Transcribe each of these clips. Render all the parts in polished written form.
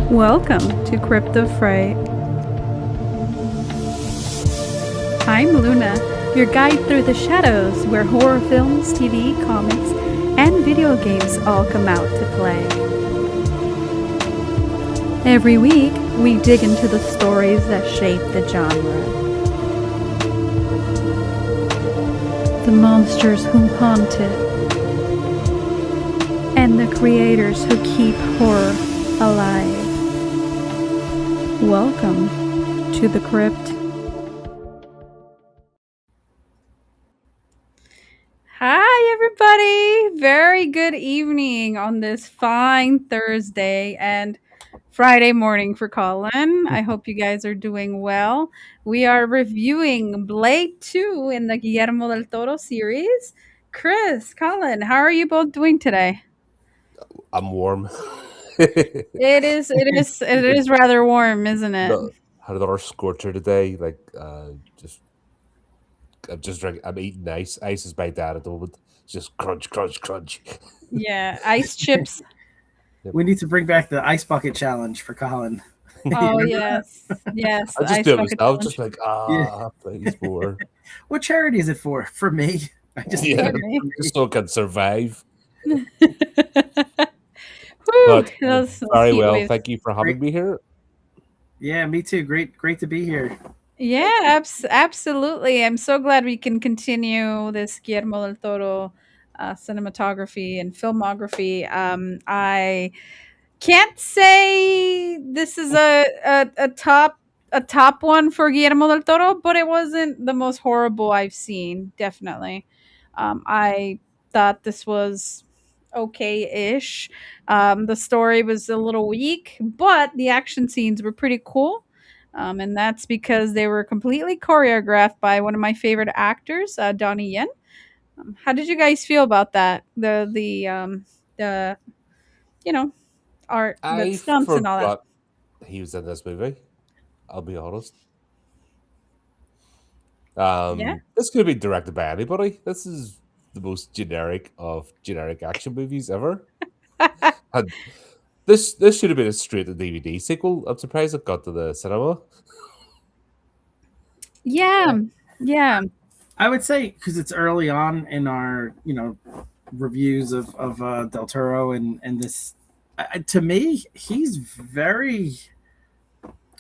Welcome to Crypto Freight. I'm Luna, your guide through the shadows where horror films, TV, comics, and video games all come out to play. Every week, we dig into the stories that shape the genre. The monsters who haunt it, and the creators who keep horror alive. Welcome to the crypt. Hi, everybody. Very good evening on this fine Thursday and Friday morning for Colin. I hope you guys are doing well. We are reviewing Blade 2 in the Guillermo del Toro series. Chris, Colin, how are you both doing today? I'm warm. It is rather warm, isn't it? No, had another scorcher today. Just I'm eating ice. Ice is my dad at the moment. It's just crunch, crunch, crunch. Yeah, ice chips. We need to bring back the ice bucket challenge for Colin. Oh Remember that? yes, I just ice do it bucket myself. challenge. Just like Yeah. please more. What charity is it for? For me. I just Yeah, need it for me. just so I can survive. Whew, But those very heat well. waves. Thank you for having Great. me here. Yeah, me too. Great to be here. Yeah, absolutely. I'm so glad we can continue this Guillermo del Toro cinematography and filmography. I can't say this is a top one for Guillermo del Toro, but it wasn't the most horrible I've seen. Definitely, I thought this was okay-ish. The story was a little weak, but the action scenes were pretty cool. And that's because they were completely choreographed by one of my favorite actors, Donnie Yen. How did you guys feel about that? The you know art, the I stunts and all that. forgot he was in this movie. I'll be honest. Yeah, This could be directed by anybody. This is the most generic of generic action movies ever. And this should have been a straight to DVD sequel. I'm surprised it got to the cinema. yeah, yeah, I would say because it's early on in our, reviews of Del Toro and this. To me, he's very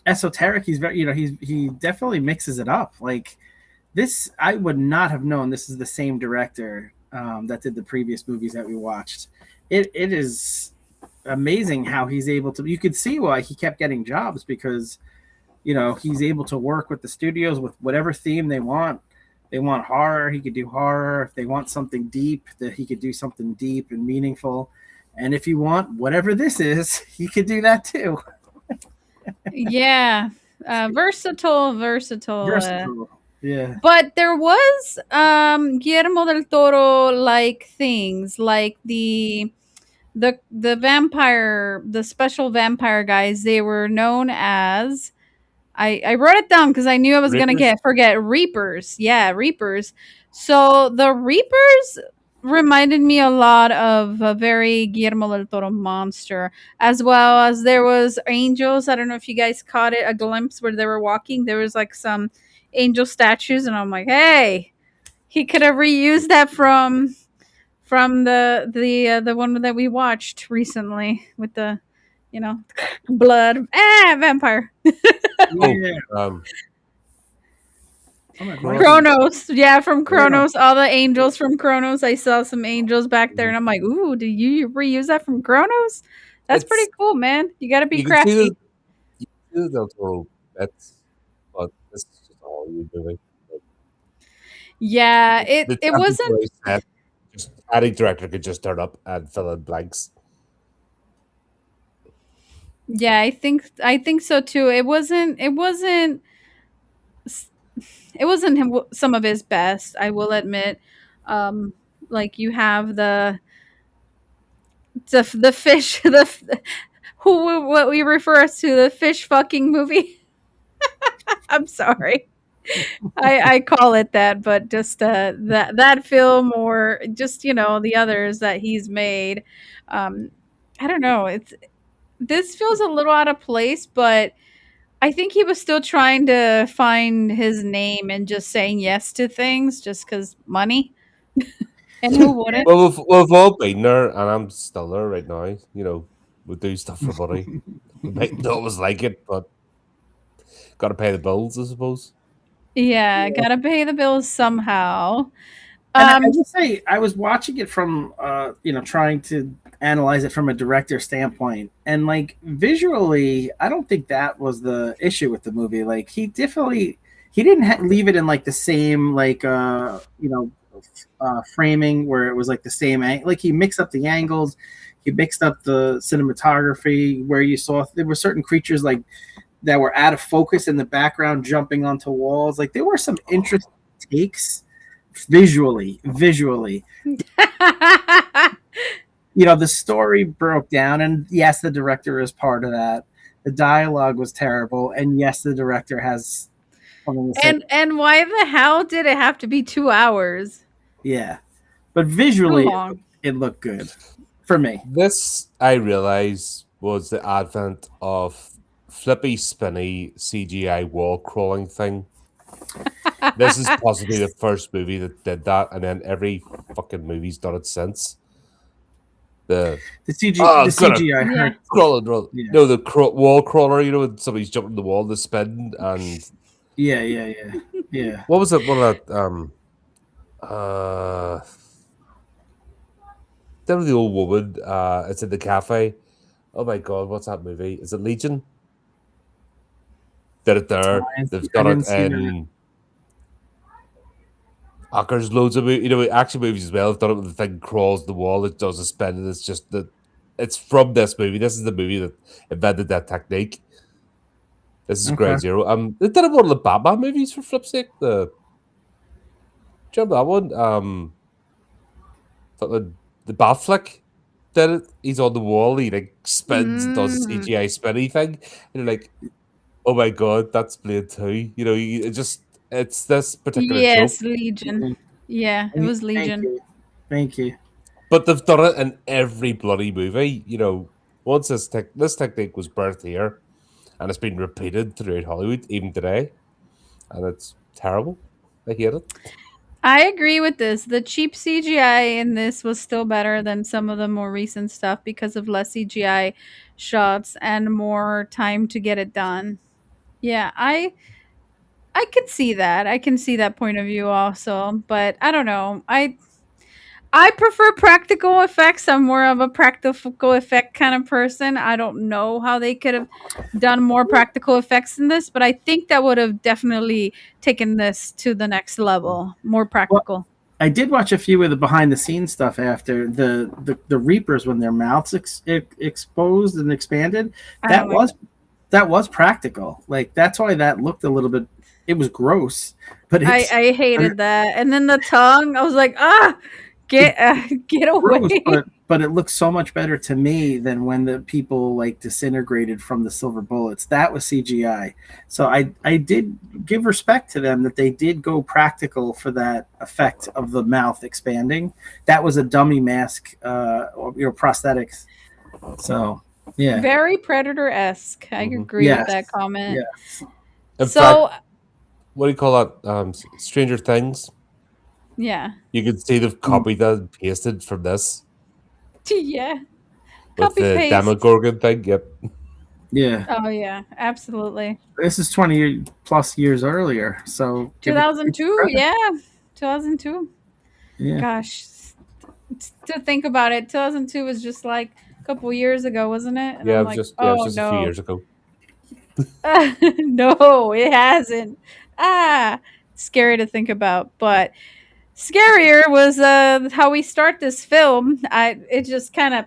esoteric. He's very, he definitely mixes it up. Like this, I would not have known this is the same director that did the previous movies that we watched. It is amazing how he's able to. You could see why he kept getting jobs because he's able to work with the studios with whatever theme they want. They want horror, he could do horror. If they want something deep, that he could do something deep and meaningful. And if you want whatever this is, he could do that too. yeah. Versatile. Versatile. Yeah. But there was Guillermo del Toro like things like the vampire, the special vampire guys. They were known as, I wrote it down because I knew I was gonna Reapers. forget Reapers. Yeah, Reapers. So the Reapers reminded me a lot of a very Guillermo del Toro monster, as well as there was angels. I don't know if you guys caught it, a glimpse where they were walking. There was like some angel statues, and I'm like, hey, he could have reused that from the one that we watched recently with the blood vampire. Oh, Yeah. Oh my God. Chronos, yeah, from Yeah. Chronos, all the angels from Chronos. I saw some angels back there, and I'm like, ooh, did you reuse that from Chronos? That's pretty it's cool, man. You got to be you can see crafty. the Del Toro bits, but this is just all you're doing. Yeah, it The it wasn't. temporary set, just any director could just turn up and fill in blanks. Yeah, I think so too. It wasn't some of his best. I will admit. Um, like you have the fish what we refer to the fish fucking movie. I'm sorry. I call it that, but just that film or just the others that he's made. Um, I don't know. this feels a little out of place, but I think he was still trying to find his name and just saying yes to things just because money. And who wouldn't? Well, we've all been there, and I'm still there right now. We do stuff for money. We might not always like it, but got to pay the bills, I suppose. Yeah, gotta pay the bills somehow. And I Um, will say, I was watching it from, trying to analyze it from a director standpoint, and like visually, I don't think that was the issue with the movie. Like he didn't leave it in like the same framing where it was like the same like he mixed up the angles, he mixed up the cinematography where you saw there were certain creatures like that were out of focus in the background jumping onto walls. Like there were some interesting takes visually. The story broke down, and yes, the director is part of that. The dialogue was terrible, and yes, the director has something to say. and why the hell did it have to be 2 hours? Yeah, but Too visually long. it looked good for me. This, I realize, was the advent of flippy, spinny CGI wall crawling thing. This is possibly the first movie that did that, and then every fucking movie's done it since. The The gonna CGI Yeah. hurt. crawl and roll. Yeah, No, the wall crawler. When somebody's jumping the wall, the spin, and yeah. what was it? One of that uh, there was the old woman. It's in the cafe. Oh my god, what's that movie? Is it Legion? Did it there? They've I done didn't it see that. in there's loads of action movies as well. They've done it with the thing crawls the wall, it does a spin, and it's just that it's from this movie. This is the movie that invented that technique. This is Okay. Ground Zero. They did it one of the Batman movies for flip's sake. Do you remember that one? The Bat flick did it. He's on the wall. He like spins, does a Mm, CGI spinny thing, and you're like, "Oh my god, that's Blade 2." It's this particular trope. yes, Legion. Yeah, it was Thank Legion. you. Thank you. But they've done it in every bloody movie. Once this technique was birthed here, and it's been repeated throughout Hollywood even today, and it's terrible. I hate it. I agree with this. The cheap CGI in this was still better than some of the more recent stuff because of less CGI shots and more time to get it done. Yeah, I can see that. I can see that point of view also, but I don't know. I prefer practical effects. I'm more of a practical effect kind of person. I don't know how they could have done more practical effects in this, but I think that would have definitely taken this to the next level. More Well, practical. I did watch a few of the behind the scenes stuff after the Reapers when their mouths exposed and expanded. I That don't like was that was practical. Like that's why that looked a little bit. It was gross, but it's I hated that. And then the tongue, I was like, ah, it get gross, away. but it looks so much better to me than when the people like disintegrated from the silver bullets. That was CGI. So I did give respect to them that they did go practical for that effect of the mouth expanding. That was a dummy mask, prosthetics. So yeah, Very Predator esque. I agree with yes, that comment. yeah. In fact, So, what do you call that? Stranger Things. yeah. You can see they've copied that and pasted from this Yeah. with Copy the paste. Demogorgon thing. Yep. Yeah, Oh, yeah. Absolutely. this is 20 plus years earlier. So give it 2002. credit. Yeah. 2002. Yeah. Gosh. To think about it, 2002 was just like a couple years ago, wasn't it? And Yeah, I'm it was like, just oh, a few no. years ago. No, it hasn't. Ah, scary to think about. But scarier was how we start this film. It just kind of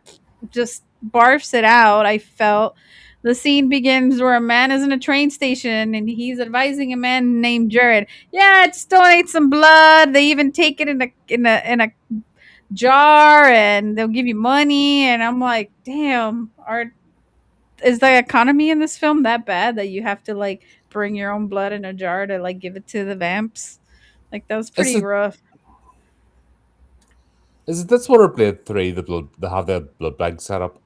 just barfs it out. I felt the scene begins where a man is in a train station and he's advising a man named Jared. Yeah, just donate some blood. They even take it in a jar and they'll give you money. And I'm like, damn, is the economy in this film that bad that you have to like bring your own blood in a jar to like give it to the vamps? Like that was Is pretty it rough. is it this one or Blade 3? They have the blood bank set up.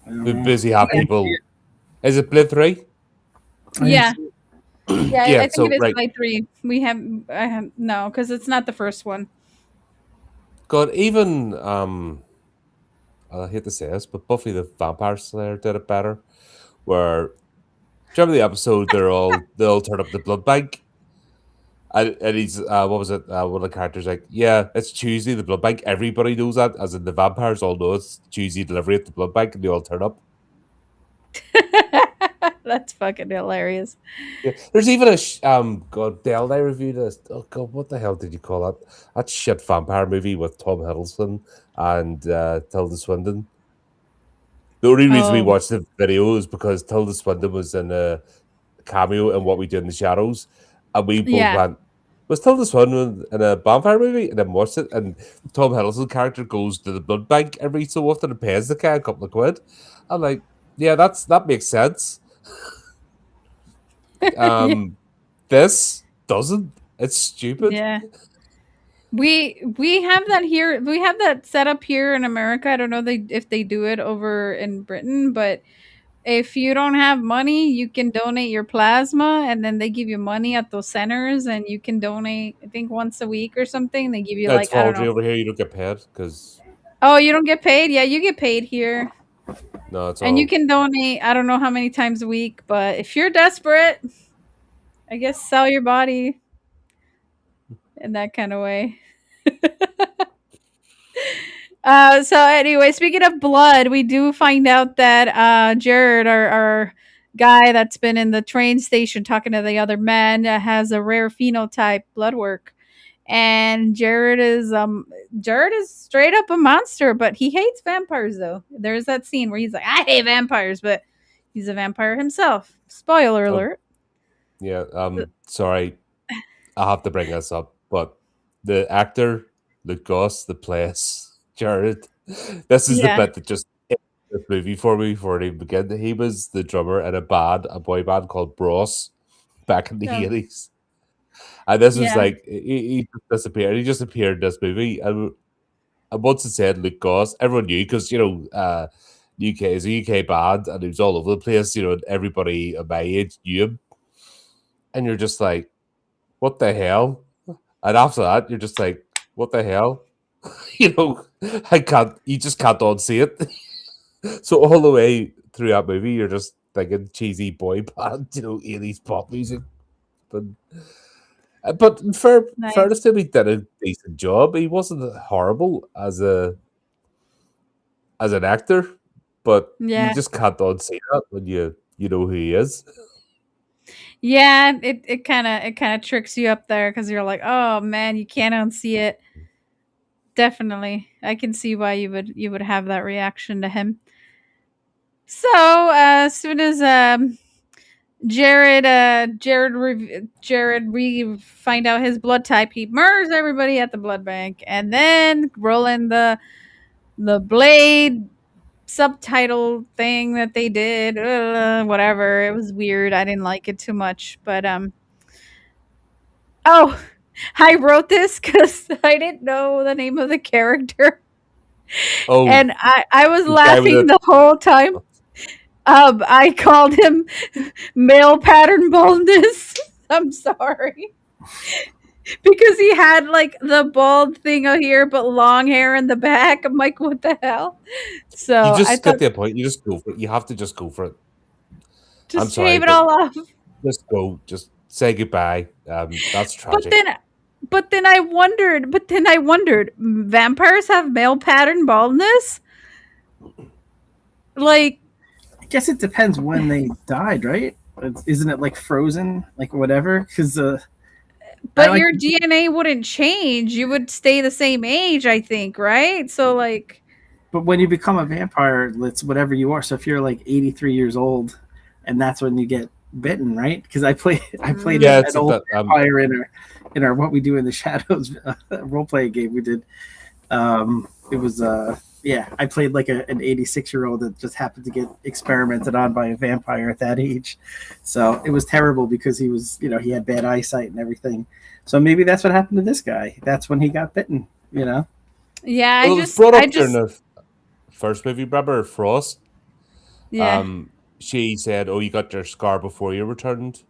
I don't The know. busy have I didn't see people. it. Is it Blade 3? I didn't Yeah. see it. Yeah, Yeah, I think so it is right. by 3. I have no, because it's not the first one. God, even I hate to say this, but Buffy the Vampire Slayer did it better. Where do you remember the episode they all turn up the blood bank? And he's what was it? One of the characters like, yeah, it's Tuesday, the blood bank. Everybody knows that, as in the vampires all know it's Tuesday delivery at the blood bank, and they all turn up. That's fucking hilarious. Yeah, there's even a God, Dell and I reviewed this. Oh God, what the hell did you call that? That shit vampire movie with Tom Hiddleston and Tilda Swinton. The only reason we Oh, watched the video is because Tilda Swinton was in a cameo in What We Do in the Shadows, and we both yeah. went, "Was Tilda Swinton in a vampire movie?" And then watched it, and Tom Hiddleston's character goes to the blood bank every so often and pays the guy a couple of quid. I'm like, yeah, that makes sense. Yeah. Um, this doesn't. It's stupid. Yeah. We have that here. We have that set up here in America. I don't know if they do it over in Britain, but if you don't have money, you can donate your plasma, and then they give you money at those centers, and you can donate. I think once a week or something. They give you It's like I don't voluntary know. over here. You don't get paid because Oh, you don't get paid? Yeah, you get paid here, no, it's and you all. can donate. I don't know how many times a week, but if you're desperate, I guess sell your body in that kind of way. So anyway, speaking of blood, we do find out that Jared, our guy that's been in the train station talking to the other men, has a rare phenotype blood work, and Jared is straight up a monster, but he hates vampires though. There's that scene where he's like, "I hate vampires," but he's a vampire himself. Spoiler Oh, alert. yeah. Sorry, I have to bring this up, but the actor, Luke Goss, the plays Jared. This is the Yeah, bit that just hit this movie for me before it even began. He was the drummer in a boy band called Bros back in the no, 80s. And this was yeah, like he just disappeared. He just appeared in this movie, and once it said Luke Goss, everyone knew because UK is a UK band, and it was all over the place. And everybody at my age knew him, and you're just like, what the hell? And after that, you're just like, what the hell? you know, I can't. You just can't unsee it. So all the way through that movie, you're just thinking cheesy boy band, 80s pop music. But but fairness nice. to him, he did a decent job. He wasn't horrible as an actor, but you Yeah. just can't unsee that when you know who he is. Yeah, it kind of tricks you up there because you're like, oh man, you can't unsee it. Definitely, I can see why you would have that reaction to him. So as soon as Jared we find out his blood type, he murders everybody at the blood bank, and then rolling the blade subtitle thing that they did, whatever. It was weird. I didn't like it too much, but oh, I wrote this because I didn't know the name of the character, Oh, and I was the guy with laughing the whole time. I called him male pattern baldness. I'm sorry because he had like the bald thing out here, but long hair in the back. I'm like, what the hell? you So I just thought, get the point. You just go for it. You have to just go for it. I'm just sorry, shave it but all off. just go. Just say goodbye. That's But tragic. then, but then I wondered, vampires have male pattern baldness? Like, I guess it depends when they died, right? Isn't it like frozen, like whatever? Because I but like, your DNA wouldn't change. You would stay the same age, I think, right? So, like, but when you become a vampire, it's whatever you are. So if you're like 83 years old, and that's when you get bitten, right? Because I played Yeah, mm, it's an old that. vampire in our What We Do in the Shadows role playing game we did. It was yeah, I played like an 86-year-old that just happened to get experimented on by a vampire at that age. So it was terrible because he was, he had bad eyesight and everything. So maybe that's what happened to this guy. That's when he got bitten. yeah, Well, it was brought I up during just, the first movie, remember Frost? Yeah. She said, "Oh, you got your scar before you returned."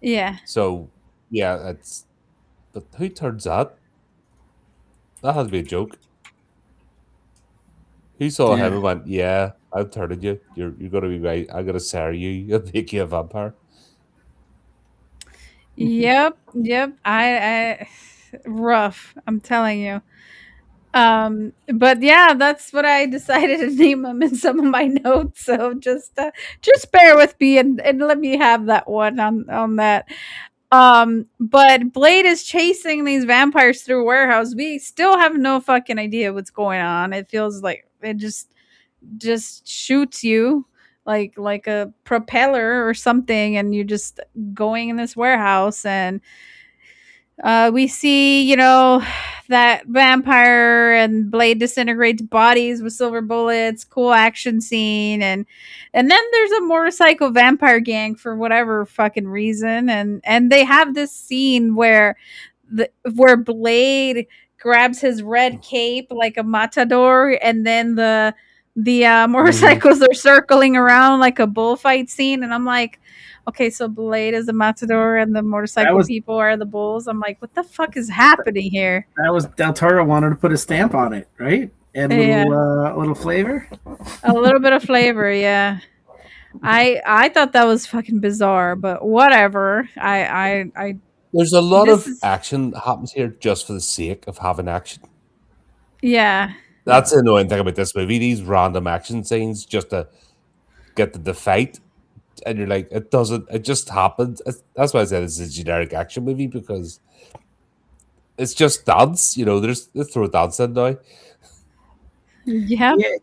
Yeah. So yeah, it's but who turns that? That has to be a joke. Who saw him Yeah. and went, "Yeah, I've turned you. You're gonna be right. I'm gonna sare you and make you a vampire." Yep. Yep. I rough. I'm telling you. But yeah, that's what I decided to name them in some of my notes. So just bear with me and let me have that one on that. But Blade is chasing these vampires through a warehouse. We still have no fucking idea what's going on. It feels like it just shoots you like a propeller or something, and you're just going in this warehouse. And we see, that vampire and Blade disintegrates bodies with silver bullets. Cool action scene, and then there's a motorcycle vampire gang for whatever fucking reason, and they have this scene where Blade grabs his red cape like a matador, and then the Mhm. motorcycles are circling around like a bullfight scene, and I'm like, okay, so Blade is the matador and the That motorcycle was people are the bulls. I'm like, what the fuck is happening here? that was Del Toro wanted to put a stamp on it, right? Add Yeah, a little flavor. a little bit of flavor. Yeah, I thought that was fucking bizarre, but whatever. I There's a lot this of is action that happens here just for the sake of having action. yeah. That's the annoying thing about this movie. These random action scenes just to get the fight, and you're like, it doesn't. It just happens. That's why I said it's a generic action movie because it's just dance. Let's throw dance in now. Yep. Yeah,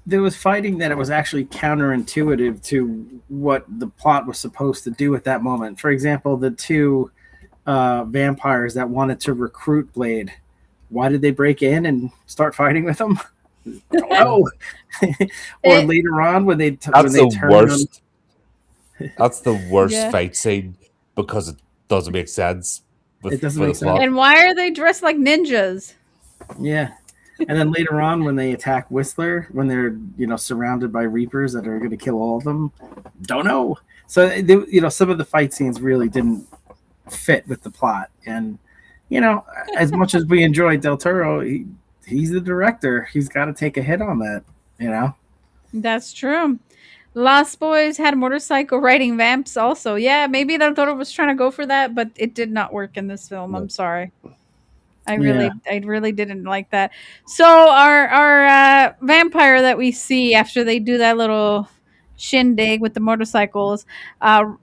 there was fighting that it was actually counterintuitive to what the plot was supposed to do at that moment. For example, the two vampires that wanted to recruit Blade. Why did they break in and start fighting with him? Don't know. Or It later on when when That's they the turned on. worst. That's the worst yeah. fight scene because it doesn't make sense It doesn't for the make sense. plot. And why are they dressed like ninjas? Yeah. And then later on, when they attack Whistler, when they're surrounded by Reapers that are going to kill all of them, don't know. So some of the fight scenes really didn't fit with the plot. And as much as we enjoy Del Toro, he's the director. He's got to take a hit on that. You know. That's true. Lost Boys had motorcycle riding vamps also. Yeah, maybe Del Toro was trying to go for that, but it did not work in this film. I'm No. sorry. Yeah. I really didn't like that. So our vampire that we see after they do that little shindig with the motorcycles, the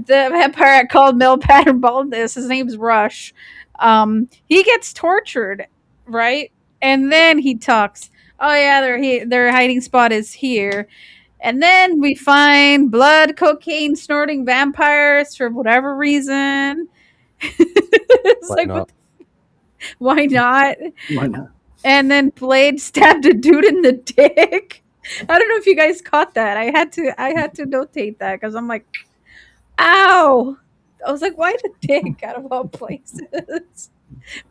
vampire I called male pattern baldness. His name's Rush. He gets tortured, right? And then he talks. Oh yeah, their hiding spot is here. And then we find blood, cocaine snorting vampires for whatever reason. It's Why like, not? why not? Why not? And then Blade stabbed a dude in the dick. I don't know if you guys caught that. I had to notate that because I'm like, ow. I was like, why the dick out of all places?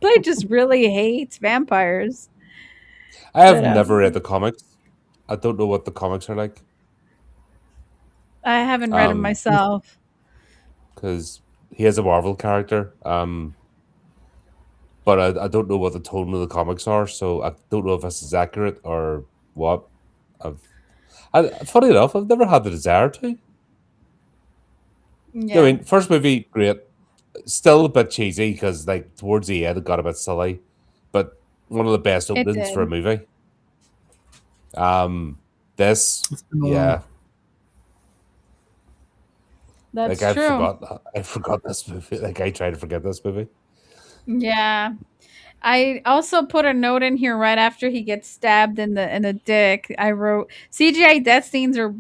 Blade just really hates vampires. I have But never read the comics. I don't know what the comics are like. I haven't read them Um, myself. because he has a Marvel character. But I don't know what the tone of the comics are, so I don't know if this is accurate or what. I've, funny enough, I've never had the desire to. I Yeah, mean, first movie, great. Still a bit cheesy because, like, towards the end, it got a bit silly. But one of the best it openings for a did. movie. Um, this, It's been a yeah, while. like That's true. I forgot this movie. Like, I try to forget this movie. Yeah. I also put a note in here right after he gets stabbed in the dick. I wrote CGI death scenes are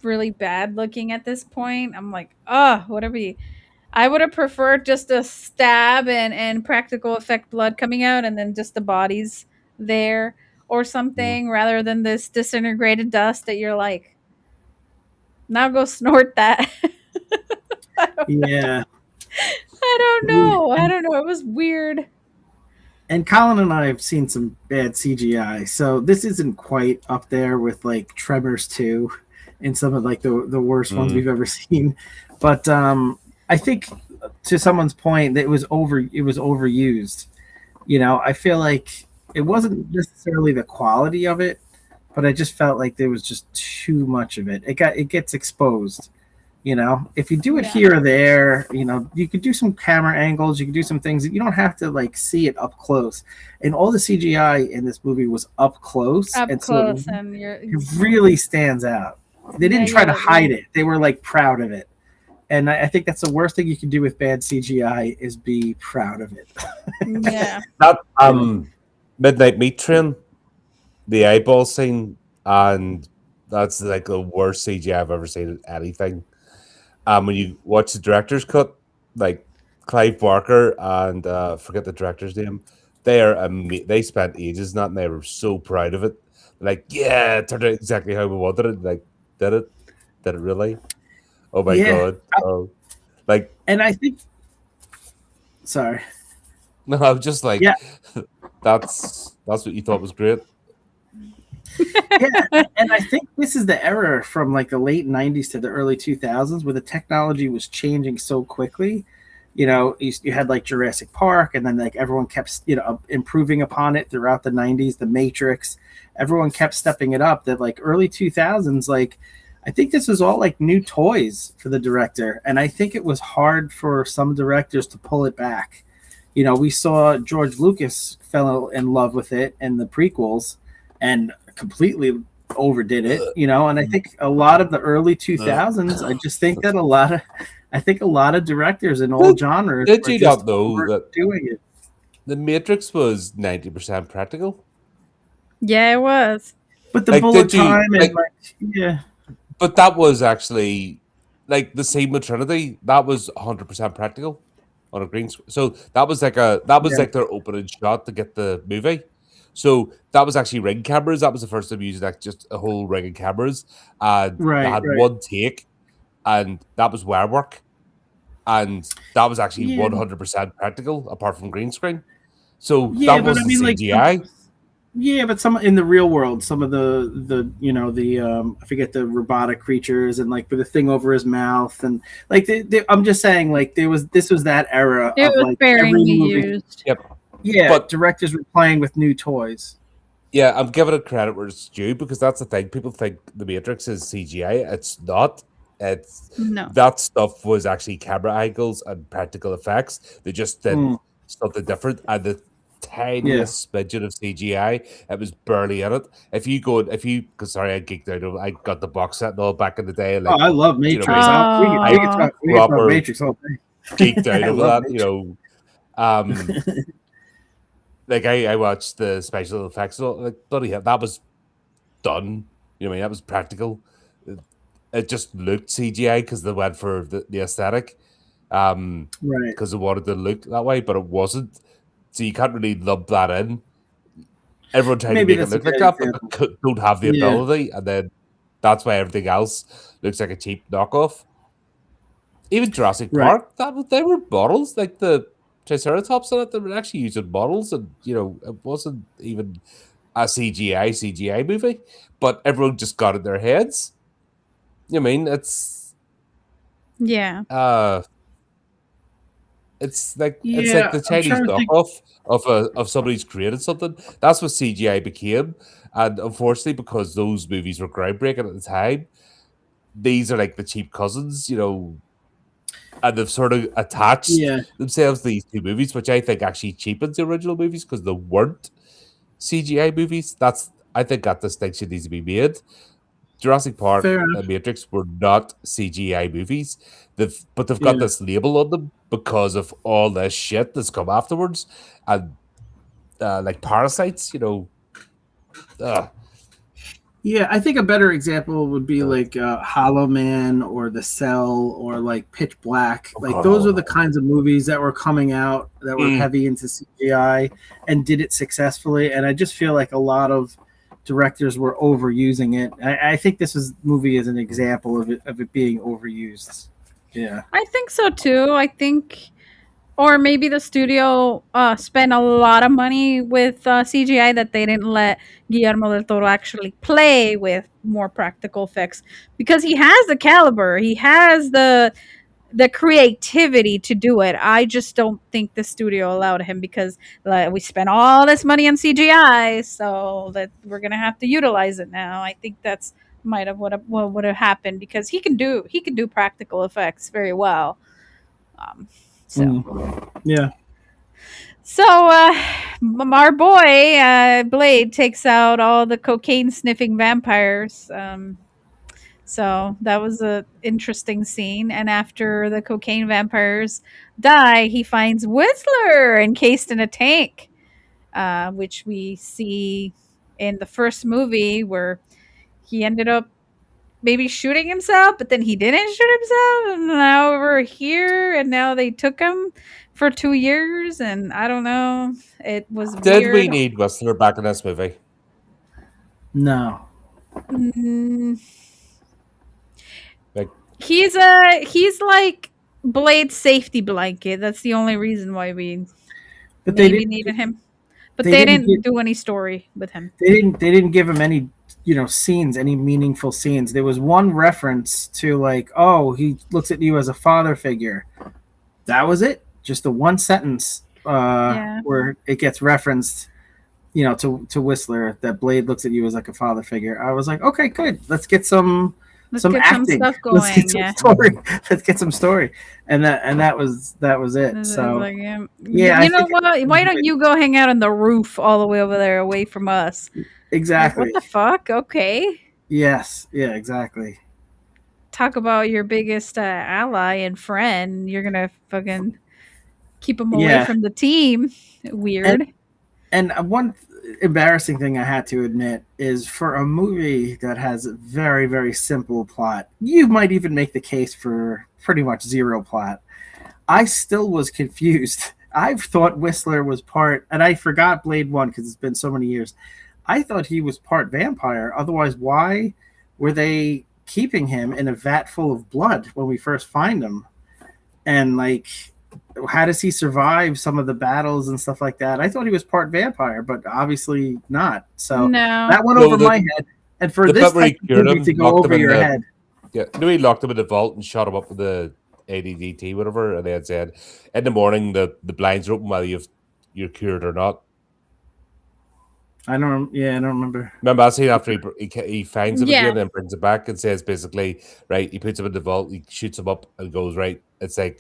really bad looking at this point. I'm like, oh, whatever you. I would have preferred just a stab and practical effect blood coming out and then just the bodies there or Mm. something rather than this disintegrated dust that you're like, now go snort that. Yeah. I don't Yeah. know. I don't know. It was weird. And Colin and I have seen some bad CGI, so this isn't quite up there with like Tremors 2 and some of like the worst ones Mm. we've ever seen. But I think to someone's point that it was overused. You know, I feel like it wasn't necessarily the quality of it, but I just felt like there was just too much of it. It gets exposed. You know, if you do it Yeah. here or there, you know, you could do some camera angles, you could do some things that you don't have to like see it up close. And all the CGI in this movie was up close, Up and so close, and it really stands out. They yeah, didn't try you'll to hide agree. it; they were like proud of it. And I think that's the worst thing you can do with bad CGI is be proud of it. Yeah. That You know? Midnight Meat Train, the eyeball scene, and that's like the worst CGI I've ever seen in anything. When you watch the director's cut, like Clive Barker and forget the director's name, they spent ages on that, and they were so proud of it. Like, yeah, it turned out exactly how we wanted it. Like, did it? Did it really? Oh my Yeah, god! Oh, like and I think sorry. no, I'm just like Yeah, that's what you thought was great. yeah, and I think this is the era from like the late '90s to the early 2000s where the technology was changing so quickly. You know, you had like Jurassic Park, and then like everyone kept improving upon it throughout the '90s. The Matrix, everyone kept stepping it up. That like early 2000s, like I think this was all like new toys for the director, and I think it was hard for some directors to pull it back. You know, we saw George Lucas fell in love with it in the prequels, and completely overdid it, you know. And I think a lot of the early 2000s, I just think that I think a lot of directors in all Did, genres did were you just not know that overdoing it. the Matrix was 90% practical? Yeah, it was. But the Like, bullet did you time and like? like, yeah, But that was actually like the same with Trinity. That was 100% practical on a green screen. So that was yeah, like their opening shot to get the movie. So that was actually ring cameras. That was the first time using like just a whole ring of cameras, and they right, had right, one take, and that was wire work, and that was actually yeah, 100% practical apart from green screen. So yeah. that But I wasn't mean, like CGI. yeah, but some in the real world, some of the you know the I forget the robotic creatures and like with the thing over his mouth and like I'm just saying like this was that era It of was like every sparingly movie. used. Yep. Yeah, But directors were playing with new toys. yeah, I'm giving it credit where it's due because that's the thing. People think the Matrix is CGI. It's not. It's No. that stuff was actually camera angles and practical effects. They just did Mm, something different, and the yeah. tiniest smidgen of CGI, it was barely in it. If you, because sorry, I geeked out. I got the box set and all back in the day. Oh, Like, I love you know Matrix. me, We I can Oh, talk proper Matrix all geeked day. out I over love that. Matrix. Um, like I watched the special effects. And all, like bloody hell, that was done. You know what I mean? That was practical. It, it just looked CGI because they went for the aesthetic. Right. Because they wanted to look that way, but it wasn't. So you can't really lump that in. Everyone tried to Maybe make it that's a look like bad that, but they example. don't have the Yeah. ability, and then that's why everything else looks like a cheap knockoff. Even Jurassic Right. Park, they were models, like the Triceratops in it. They were actually using models, and you know it wasn't even a CGI movie, but everyone just got in their heads. You know what I mean, yeah. uh it's like Yeah. the I'm Chinese trying to think. knockoff of somebody who's created something. That's what CGI became, and unfortunately, because those movies were groundbreaking at the time, these are like the cheap cousins, you know, and they've sort of attached Yeah. themselves to these two movies, which I think actually cheapens the original movies because they weren't CGI movies. That's I think that distinction needs to be made. Jurassic Park Fair enough. and Matrix were not CGI movies. They've got Yeah. this label on them because of all this shit that's come afterwards, and like parasites, you know. Uh, Yeah, I think a better example would be uh, like Hollow Man or The Cell or like Pitch Black. oh Like god, those Hollow are the Man. kinds of movies that were coming out that were Mm, heavy into CGI and did it successfully. And I just feel like a lot of directors were overusing it. I think this movie is an example of it being overused. Yeah. I think so too. I think Or maybe the studio spent a lot of money with CGI that they didn't let Guillermo del Toro actually play with more practical effects because he has the caliber, he has the creativity to do it. I just don't think the studio allowed him because we spent all this money on CGI, so that we're gonna have to utilize it now. I think that's might have what would have happened because he can do practical effects very well. Um, so. Yeah. So, our boy Blade takes out all the cocaine sniffing vampires. So that was a interesting scene. And after the cocaine vampires die, he finds Whistler encased in a tank, which we see in the first movie where he ended up maybe shooting himself, but then he didn't shoot himself. And now we're here, and now they took him for 2 years, and I don't know. It was Did we weird. need Whistler back in this movie? No. Mm, Like, he's like Blade's safety blanket. That's the only reason why we But maybe needed him. But they they didn't didn't do any story with him. they didn't give him any scenes, any meaningful scenes. There was one reference to like, oh, he looks at you as a father figure. That was it. Just the one sentence Yeah. where it gets referenced, to Whistler, that Blade looks at you as like a father figure. I was like, okay, good. Let's get some Let's some get some acting. stuff Let's get going. some Yeah. story. Let's get some story. And that was it. It's So like, yeah, I you know think what? Why don't you go hang out on the roof all the way over there, away from us? Like, exactly. what the fuck? Okay. Yes. Yeah. Exactly. Talk about your biggest ally and friend. You're gonna fucking keep him away Yeah. from the team. Weird. And one embarrassing thing I had to admit is for a movie that has a very, very simple plot, you might even make the case for pretty much zero plot. I still was confused. I've thought Whistler was part, and I forgot Blade 1 because it's been so many years. I thought he was part vampire. Otherwise, why were they keeping him in a vat full of blood when we first find him? And like, how does he survive some of the battles and stuff like that? I thought he was part vampire, but obviously not. So No. that went over my head. And for the this bit where he type of cured movie him, to go locked him over in your the head, yeah, he locked him in the vault and shot him up with the ADDT, whatever, and they had said in the morning the blinds are open whether you're cured or not. I don't remember. Remember that scene after he finds him Yeah. again and brings it back and says basically, right, he puts him in the vault, he shoots him up and goes, right, it's like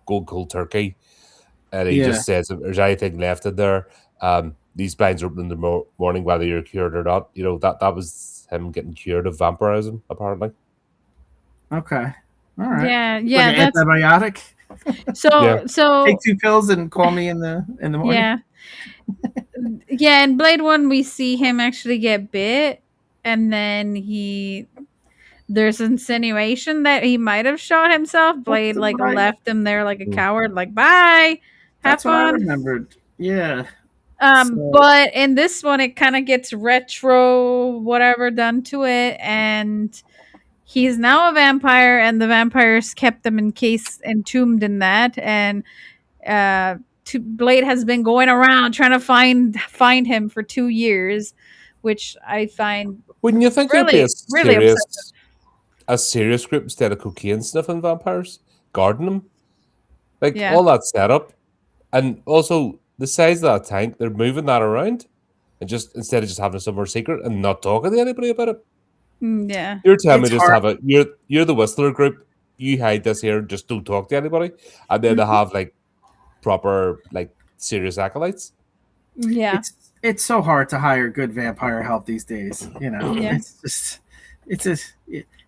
gold cold turkey. And he Yeah. just says, if there's anything left in there, these blinds are open in the morning whether you're cured or not. You know, that was him getting cured of vampirism, apparently. Okay. All right. Yeah. Like Yeah. an That's antibiotic. so. Yeah. So. Take 2 pills and call me in the morning. Yeah. Yeah. In Blade 1, we see him actually get bit, and then there's insinuation that he might have shot himself. Blade That's like what I- left him there like a coward, like bye, have That's what I fun. remembered. Yeah. So- But in this one, it kind of gets retro, whatever done to it, and he's now a vampire, and the vampires kept him entombed in that, and Blade has been going around trying to find him for 2 years, which I find Wouldn't you think there'd be really obsessive. a serious group instead of cocaine sniffing vampires guarding them? Like Yeah. all that setup, and also the size of that tank, they're moving that around, and just instead of just having it somewhere secret and not talking to anybody about it. Yeah. You're telling me It's just hard. have it. You're the Whistler group. You hide this here, just don't talk to anybody, and then they have like proper like serious acolytes. Yeah. It's so hard to hire good vampire help these days. Yeah.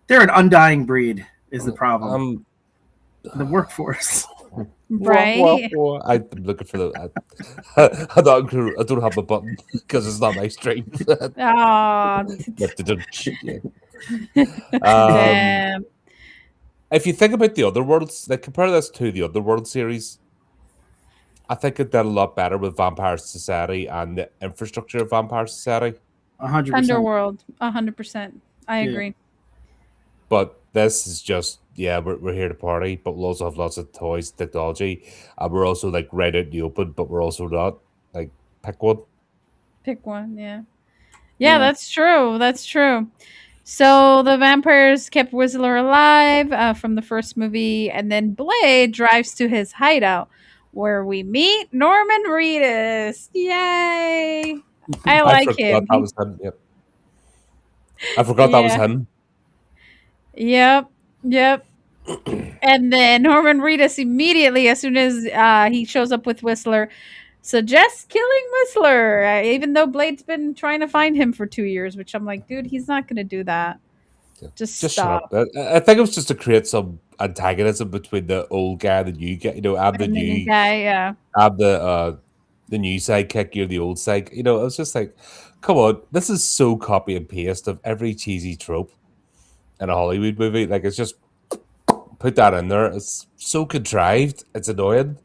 They're an undying breed is the problem. The workforce. Right. Well, I'm looking for the. I don't have a button because it's not my stream. Oh, If you think about the other worlds, like compare this to the other world series, I think it did a lot better with Vampire Society and the infrastructure of Vampire Society. 100%. Underworld, 100%. I agree. But this is just yeah, we're here to party, but we'll also have lots of toys, technology, and we're also like right out in the open, but we're also not. Like, pick one. Pick one, yeah. Yeah, Yeah. that's true. That's true. So the vampires kept Whistler alive from the first movie, and then Blade drives to his hideout where we meet Norman Reedus. Yay! I I like forgot him. that was him. Yep, I forgot that was Yeah. him. Yep. Yep. And then Norman Reedus immediately, as soon as he shows up with Whistler, suggests killing Whistler, even though Blade's been trying to find him for 2 years, which I'm like, dude, he's not going to do that. Yeah. Just Just shut up. stop. I think it was just to create some antagonism between the old guy and the new guy. And the And the new new, guy, yeah. and the new sidekick. You're the old side. I was just like, come on, this is so copy and paste of every cheesy trope in a Hollywood movie. Like, it's just put that in there. It's so contrived. It's annoying.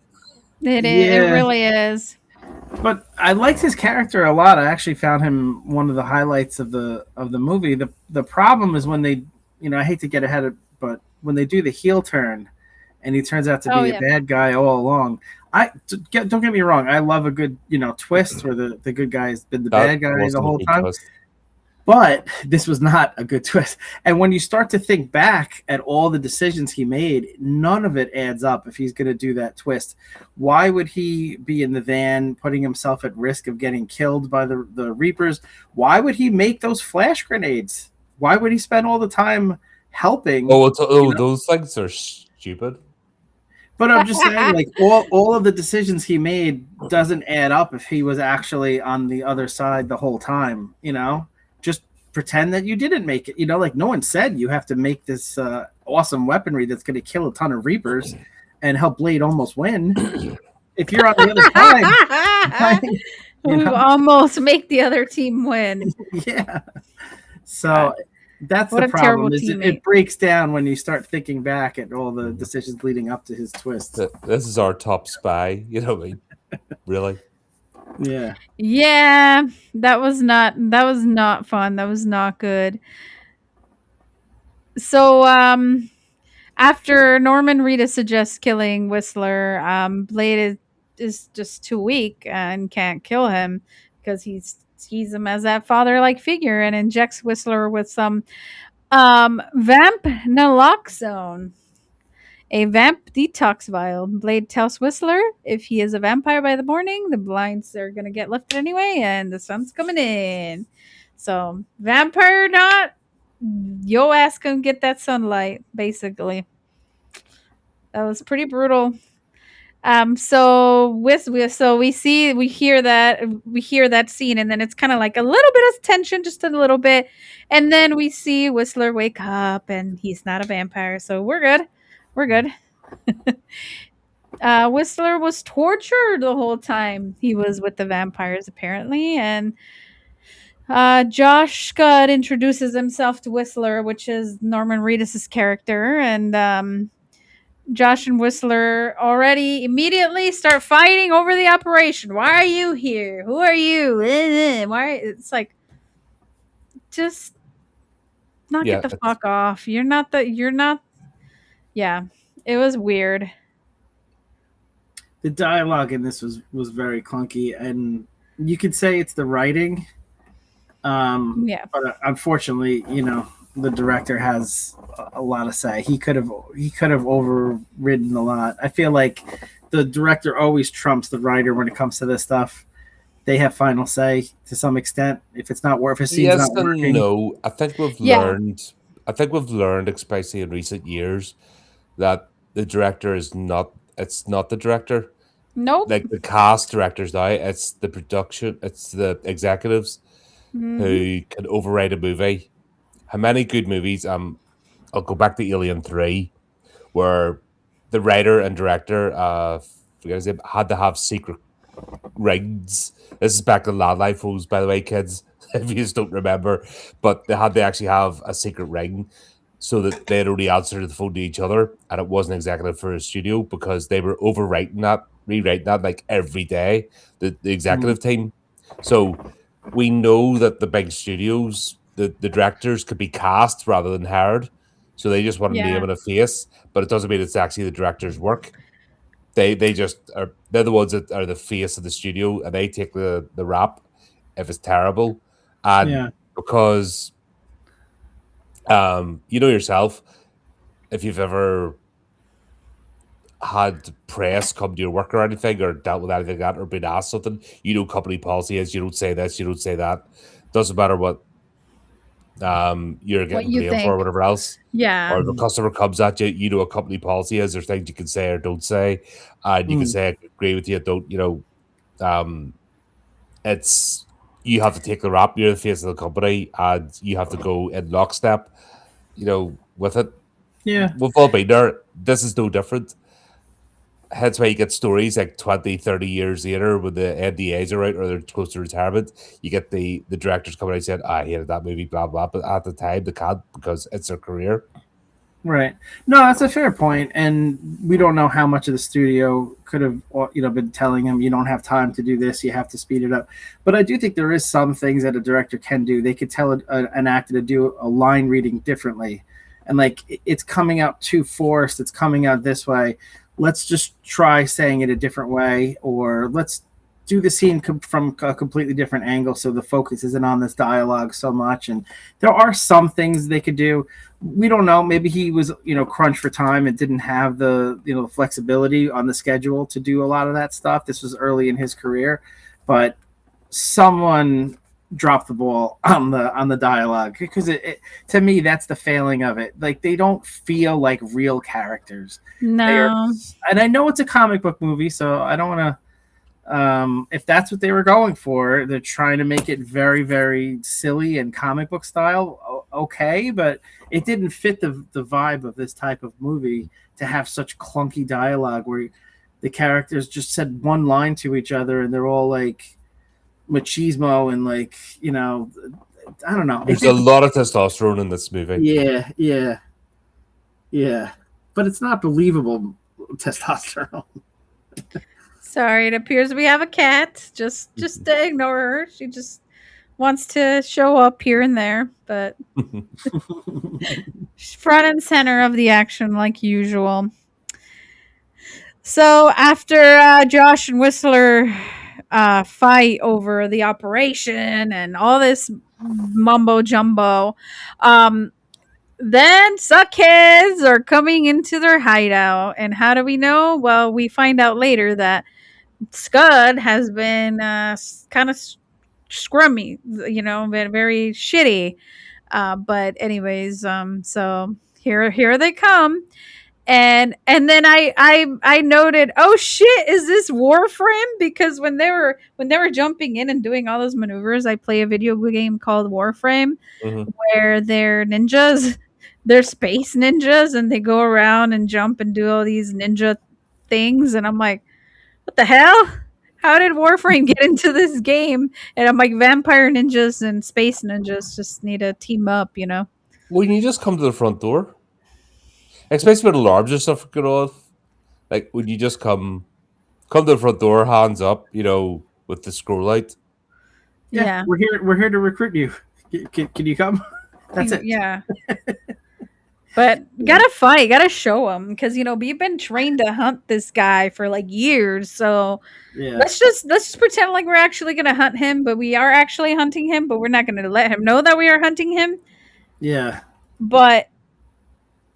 It Yeah. really is. But I liked his character a lot. I actually found him one of the highlights of the movie. The problem is when they, I hate to get ahead of, but when they do the heel turn, and he turns out to Oh be a yeah. bad guy all along. Don't get me wrong. I love a good twist where the good guy's been the That bad guy the wasn't a whole good time. twist. But this was not a good twist. And when you start to think back at all the decisions he made, none of it adds up if he's going to do that twist. Why would he be in the van putting himself at risk of getting killed by the Reapers? Why would he make those flash grenades? Why would he spend all the time helping? Those things are stupid. But I'm just saying, like, all of the decisions he made doesn't add up if he was actually on the other side the whole time, Just pretend that you didn't make it. Like no one said you have to make this awesome weaponry that's going to kill a ton of Reapers and help Blade almost win. If you're on the other side, We almost make the other team win. yeah. So that's What the a problem. terrible Is teammate. it breaks down when you start thinking back at all the decisions leading up to his twist. This is our top spy. You know what I mean? Really? Yeah. Yeah, that was not fun. That was not good. So after Norman Reedus suggests killing Whistler, Blade is just too weak and can't kill him because he sees him as that father-like figure and injects Whistler with some vamp naloxone, a vamp detox vial. Blade tells Whistler if he is a vampire by the morning, the blinds are gonna get lifted anyway, and the sun's coming in. So vampire or not, yo ass gonna get that sunlight, basically. That was pretty brutal. So we hear that scene, and then it's kind of like a little bit of tension, just a little bit, and then we see Whistler wake up, and he's not a vampire, so we're good. We're good. Whistler was tortured the whole time he was with the vampires, apparently, and Josh Scott introduces himself to Whistler, which is Norman Reedus' character, and Josh and Whistler already immediately start fighting over the operation. Why are you here? Who are you? Why? It's like, just not Yeah. get the fuck off. You're not. Yeah, it was weird. The dialogue in this was very clunky, and you could say it's the writing. Yeah. But unfortunately, the director has a lot of say. He could have overridden a lot. I feel like the director always trumps the writer when it comes to this stuff. They have final say to some extent. If it's not worth, if a scene's Yes not and working, no. I think we've Yeah. learned. I think we've learned, especially in recent years, that the director is not. It's not the director. Nope. Like the cast directors now, it's the production. It's the executives Mhm. who can override a movie. How many good movies? I'll go back to Alien 3, where the writer and director, forget his name, had to have secret rings. This is back to Land Life Rules, by the way, kids, if you just don't remember. But they had to actually have a secret ring so that they'd only answer the phone to each other, and it wasn't executive for a studio because they were overwriting that, rewriting that like every day, the executive team. So we know that the big studios, the directors could be cast rather than hired. So they just want a name Yeah. and a face, but it doesn't mean it's actually the director's work. They just are, they're the ones that are the face of the studio, and they take the rap if it's terrible. And Yeah. because you know yourself, if you've ever had press come to your work or anything, or dealt with anything like that, or been asked something, you know company policy is you don't say this, you don't say that. Doesn't matter what you're What getting you blamed for or think? whatever else. Yeah. Or if a Mm. customer comes at you, you know what company policy is. There's things you can say or don't say. And you can Mm. say I agree with you, don't, it's you have to take the rap, you're the face of the company, and you have to go in lockstep, with it. Yeah. We've all been there. This is no different. Hence why you get stories like 20, 30 years later when the NDAs are out or they're close to retirement, you get the directors coming out and saying, I hated that movie, blah, blah. But at the time, they can't because it's their career. Right. No, that's a fair point, and we don't know how much of the studio could have, been telling him you don't have time to do this, you have to speed it up. But I do think there is some things that a director can do. They could tell an actor to do a line reading differently, and like it's coming out too forced, it's coming out this way. Let's just try saying it a different way, or let's do the scene from a completely different angle so the focus isn't on this dialogue so much. And there are some things they could do. We don't know. Maybe he was, crunched for time and didn't have the, flexibility on the schedule to do a lot of that stuff. This was early in his career, but someone dropped the ball on the dialogue, because to me that's the failing of it. Like, they don't feel like real characters. They are, No. and I know it's a comic book movie, so I don't want to. If that's what they were going for, they're trying to make it very, very silly and comic book style. Okay, but it didn't fit the vibe of this type of movie to have such clunky dialogue where the characters just said one line to each other and they're all like machismo and like, I don't know. There's a lot of testosterone in this movie. Yeah, yeah, yeah, but it's not believable testosterone. Sorry, it appears we have a cat. Just ignore her. She just wants to show up here and there, but she's front and center of the action like usual. So after Josh and Whistler fight over the operation and all this mumbo jumbo, um, then Suckheads are coming into their hideout. And how do we know? Well, we find out later that Scud has been kind of scrummy, been very shitty. But anyways, so here they come, and then I noted, oh shit, is this Warframe? Because when they were jumping in and doing all those maneuvers, I play a video game called Warframe Mhm. where they're ninjas, they're space ninjas, and they go around and jump and do all these ninja things, and I'm like, what the hell? How did Warframe get into this game? And I'm like, vampire ninjas and space ninjas just need to team up. Well, you just come to the front door, especially when alarms and stuff go off. Like when you just come to the front door, hands up, with the scroll light. Yeah, Yeah. we're here to recruit you. Can you come? That's it. Yeah. But gotta fight, gotta show him, because we've been trained to hunt this guy for like years. So Yeah. let's just pretend like we're actually gonna hunt him, but we are actually hunting him, but we're not gonna let him know that we are hunting him. Yeah. But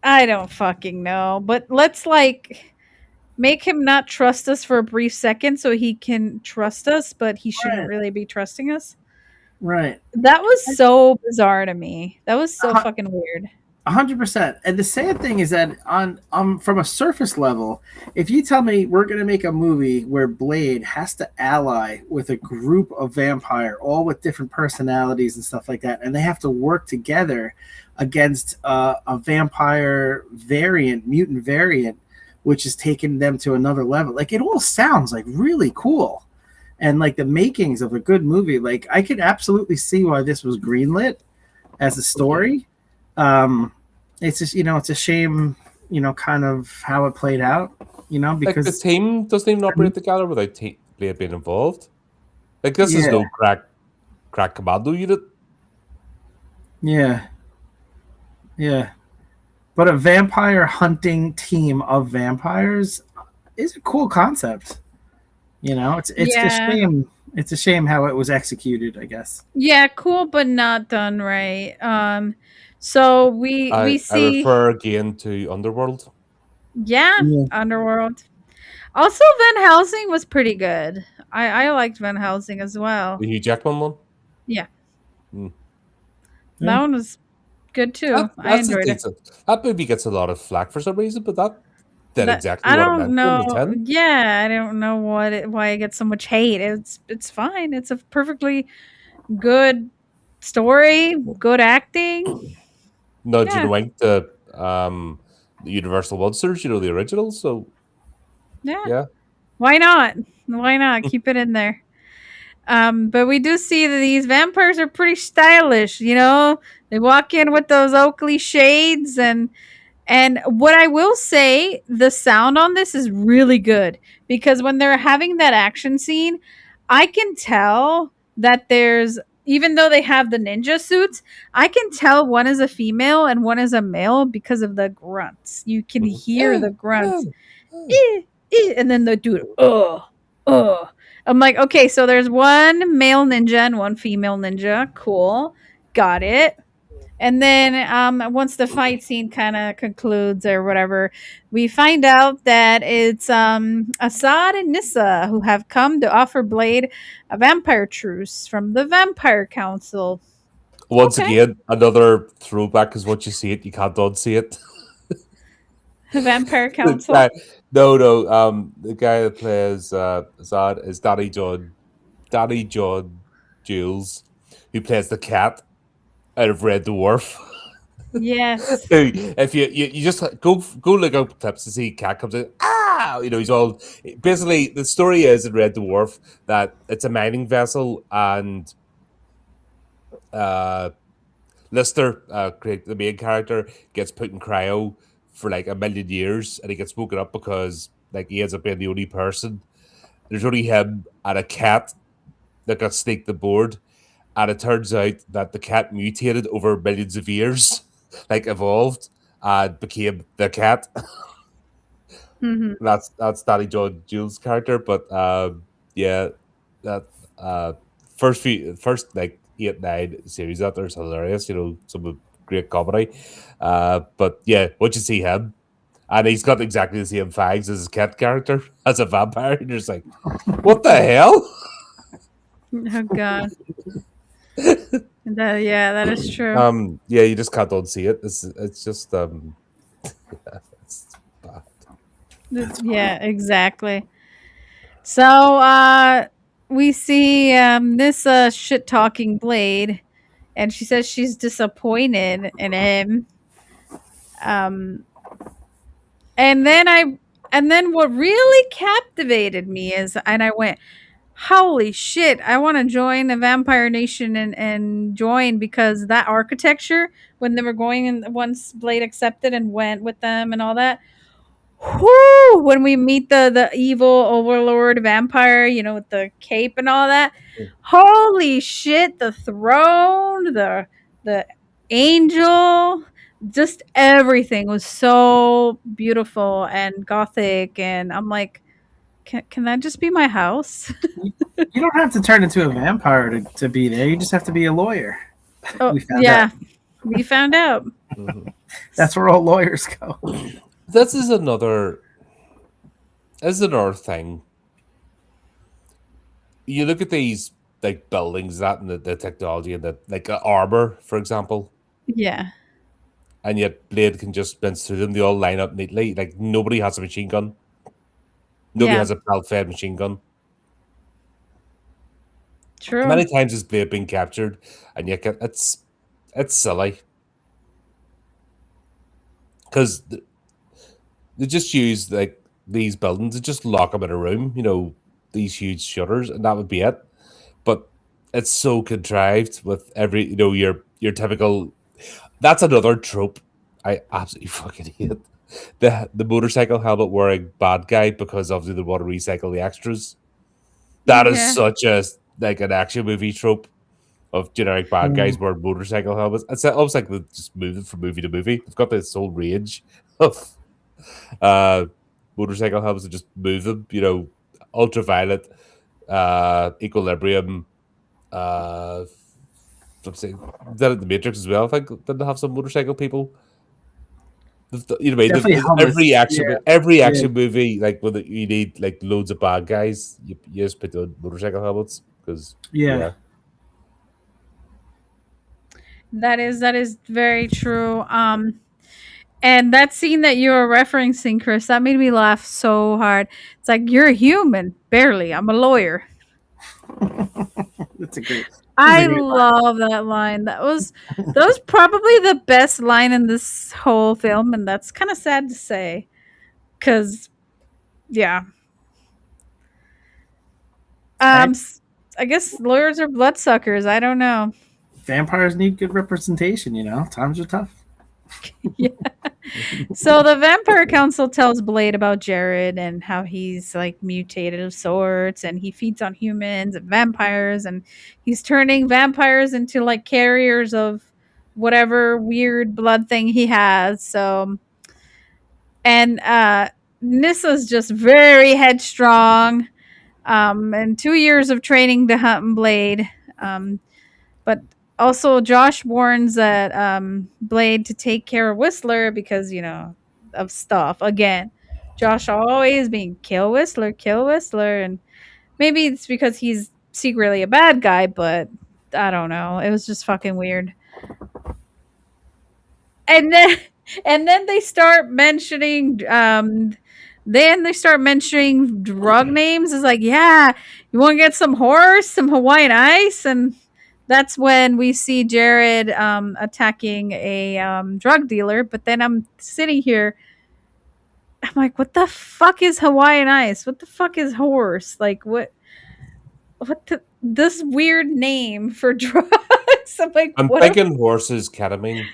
I don't fucking know. But let's like make him not trust us for a brief second so he can trust us, but he shouldn't Right. really be trusting us. Right. That was so bizarre to me. That was so fucking weird. 100%. And the sad thing is that on from a surface level, if you tell me we're going to make a movie where Blade has to ally with a group of vampire, all with different personalities and stuff like that, and they have to work together against a vampire variant, mutant variant, which is taking them to another level, like it all sounds like really cool. And like the makings of a good movie, like I could absolutely see why this was greenlit as a story. It's just, it's a shame, kind of how it played out, Like the because team doesn't even operate together without Blade being involved. Like this is Yeah. no crack commando unit. yeah, yeah. but a vampire hunting team of vampires is a cool concept. You know, it's a Yeah. shame. It's a shame how it was executed, I guess. Yeah, cool, but not done right. So we I see, refer again to Underworld. yeah, Yeah. Underworld. Also, Van Helsing was pretty good. I liked Van Helsing as well. The Hugh Jackman one. Yeah, Hmm. that one was good too. I That's a enjoyed it. decent. That movie gets a lot of flack for some reason, but that did That exactly I what it don't meant to on know. the tin. Yeah, I don't know why it gets so much hate. It's fine. It's a perfectly good story, good acting. Nudge and Yeah, wink to the Universal Monsters, the original. So yeah. yeah, Why not? Why not keep it in there? But we do see that these vampires are pretty stylish. They walk in with those Oakley shades, and what I will say, the sound on this is really good because when they're having that action scene, I can tell that there's, even though they have the ninja suits, I can tell one is a female and one is a male because of the grunts. You can Mhm. hear the grunts. Eh, eh. And then the dude, oh. I'm like, okay, so there's one male ninja and one female ninja. Cool. Got it. And then once the fight scene kind of concludes or whatever, we find out that it's Assad and Nissa who have come to offer Blade a vampire truce from the Vampire Council. Once Okay. again, another throwback is what you see it, you can't unsee it. The Vampire The Council. guy, no, the guy that plays Zod is Danny John Jules, who plays the cat out of Red Dwarf. Yes. If you just go look up clips to see cat comes in, he's all basically the story is in Red Dwarf that it's a mining vessel and uh Lister, the main character, gets put in cryo for like a million years, and he gets woken up because like he ends up being the only person. There's only him and a cat that got sneaked aboard, and it turns out that the cat mutated over millions of years, like evolved and became the cat. Hmm. That's Danny John Jules' character, but yeah, that uh, first like 8, 9 series out there is hilarious. Some of great comedy. But yeah, once you see him, and he's got exactly the same fangs as his cat character as a vampire, and you're just like, what the hell? Oh, God. That is true. Yeah, you just can't unsee it. It's just yeah, it's bad. Yeah, exactly. So we see this shit talking Blade, and she says she's disappointed in him. Um, and then what really captivated me is, and I went, holy shit, I want to join the Vampire Nation and join because that architecture when they were going and once Blade accepted and went with them and all that. Whoo! When we meet the evil overlord vampire, with the cape and all that. Holy shit! The throne, the angel, just everything was so beautiful and gothic, and I'm like, can that just be my house? You don't have to turn into a vampire to be there. You just have to be a lawyer. Oh We found out. yeah, we found out. Mhm. That's where all lawyers go. This is another thing. You look at these like buildings, that and the technology and the like armor, for example, Yeah, and yet Blade can just mince through them. They all line up neatly. Like nobody has a machine gun. Nobody yeah, has a pal-fed machine gun. How true. many times has Blade been captured? And yet it's silly because they just use like these buildings and just lock them in a room. These huge shutters, and that would be it. But it's so contrived with every your typical. That's another trope I absolutely fucking hate. The motorcycle helmet wearing bad guy because obviously they want to recycle the extras. That is Yeah, such a like an action movie trope. of generic bad Mm. guys wearing motorcycle helmets. It's almost like they just moved it from movie to movie. They've got this whole range of uh, motorcycle helmets and just move them. Ultraviolet, Equilibrium. Uh, I'm saying that in the Matrix as well. I think didn't have some motorcycle people. You know what I mean? Definitely Every helmets. Yeah, every yeah, action movie, like when you need like loads of bad guys, you just put on motorcycle helmets because yeah. yeah. That is very true. And that scene that you were referencing, Chris, that made me laugh so hard. It's like you're a human, barely. I'm a lawyer. That's a great. That's a I great love that line. That was probably the best line in this whole film, and that's kind of sad to say. Cause yeah, line. I guess lawyers are bloodsuckers. I don't know. Vampires need good representation. Times are tough. Yeah. So the Vampire Council tells Blade about Jared and how he's like mutated of sorts and he feeds on humans and vampires and he's turning vampires into like carriers of whatever weird blood thing he has. So and Nissa's just very headstrong. And 2 years of training to hunt and Blade. But also Josh warns that Blade to take care of Whistler because of stuff again. Josh always being kill Whistler, and maybe it's because he's secretly a bad guy, but I don't know. It was just fucking weird. And then and then they start mentioning drug names. It's like, yeah, you want to get some horse, some Hawaiian ice, and that's when we see Jared attacking a drug dealer. But then I'm sitting here, I'm like, what the fuck is Hawaiian ice? What the fuck is horse? Like, this weird name for drugs? I'm like, I'm what? thinking horses ketamine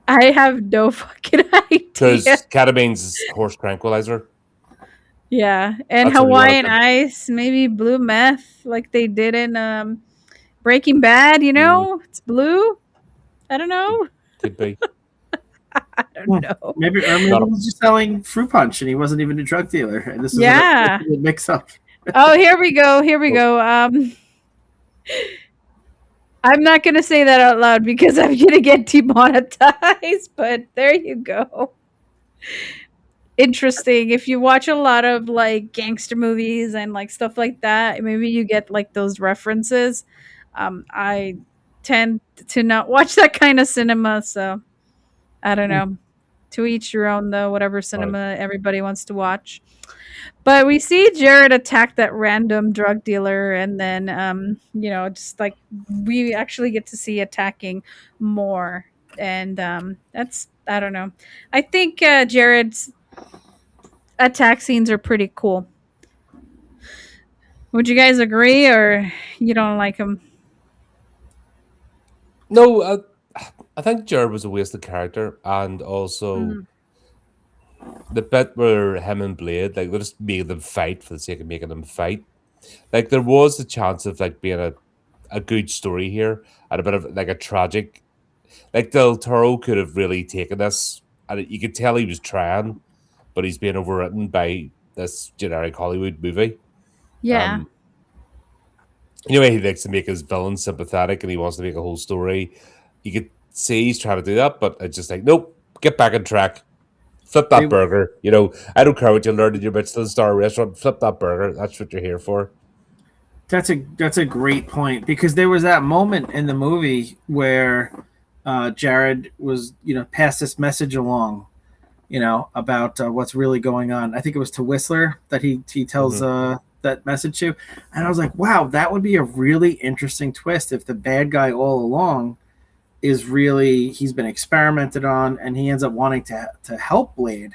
I have no fucking idea. because ketamine's horse tranquilizer. Yeah, and That's what you want Hawaiian to ice, maybe blue meth, like they did in Breaking Bad. think. It's blue. I don't know. Could be. I don't know. Maybe Not a, he was just selling fruit punch and he wasn't even a drug dealer, and this is Yeah. a mix up. Oh, here we go. Here we go. I'm not gonna say that out loud because I'm gonna get demonetized. But there you go. Interesting. If you watch a lot of like gangster movies and like stuff like that, maybe you get like those references. I tend to not watch that kind of cinema, so I don't know. To each your own, though. Whatever right. cinema everybody wants to watch. But we see Jared attack that random drug dealer, and then just like we actually get to see attacking more, and that's I don't know. I think Jared's attack scenes are pretty cool. Would you guys agree, or you don't like them? No, I think Jared was a wasted character, and also Mhm. the bit where him and Blade, like, they just made them fight for the sake of making them fight. Like, there was a chance of like being a good story here and a bit of like a tragic. Like Del Toro could have really taken this, and you could tell he was trying, but he's being overwritten by this generic Hollywood movie. Yeah, Um, he likes to make his villain sympathetic, and he wants to make a whole story. You could see he's trying to do that, but it's just like, nope, get back on track. Flip They, that burger. I don't care what you learned in your Michelin star restaurant. Flip that burger. That's what you're here for. that's a great point, because there was that moment in the movie where Jared was passed this message along, about what's really going on. I think it was to Whistler that he tells Hmm. that message to, and I was like, wow, that would be a really interesting twist if the bad guy all along is really he's been experimented on, and he ends up wanting to help Blade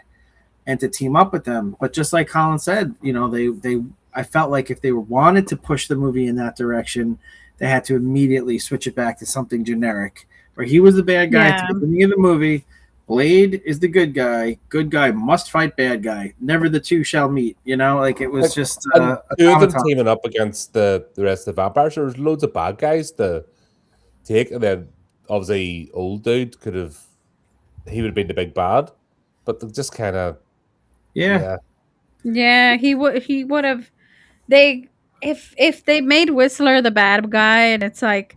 and to team up with them. But just like Colin said, they I felt like if they wanted to push the movie in that direction, they had to immediately switch it back to something generic, where he was the bad guy at yeah, the beginning of the movie, Blade is the good guy. Good guy must fight bad guy. Never the two shall meet. You know, like it was Like, just and a two of them automaton. teaming up against the rest of the vampires. There's loads of bad guys to take, and then obviously old dude could have he would have been the big bad, but they just kind of Yeah, yeah. Yeah, he would have they if they made Whistler the bad guy and it's like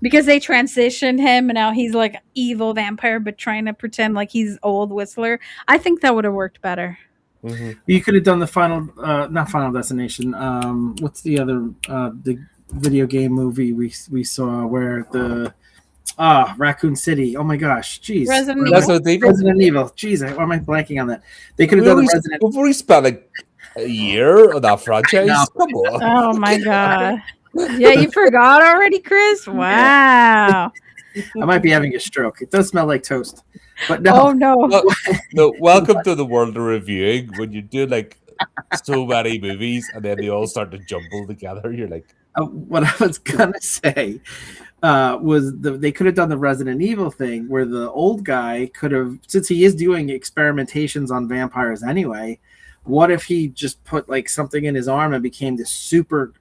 because they transitioned him and now he's like evil vampire but trying to pretend like he's old Whistler, I think that would have worked better. Mm-hmm. you could have done the final, not Final Destination. What's the other the video game movie we saw where the Raccoon City? Oh my gosh, jeez, Resident Evil? Resident Evil. Resident Evil. Jeez, why am I blanking on that? They could have We done the already, Resident. we've already spent like a year on that franchise. Come on. Oh my god. Yeah, you forgot already, Chris? Wow. I might be having a stroke. It does smell like toast, but Oh no. no. Well, no, welcome to the world of reviewing. When you do like so many movies and then they all start to jumble together, you're like, What I was gonna say was they could have done the Resident Evil thing where the old guy could have, since he is doing experimentations on vampires anyway. What if he just put like something in his arm and became this super,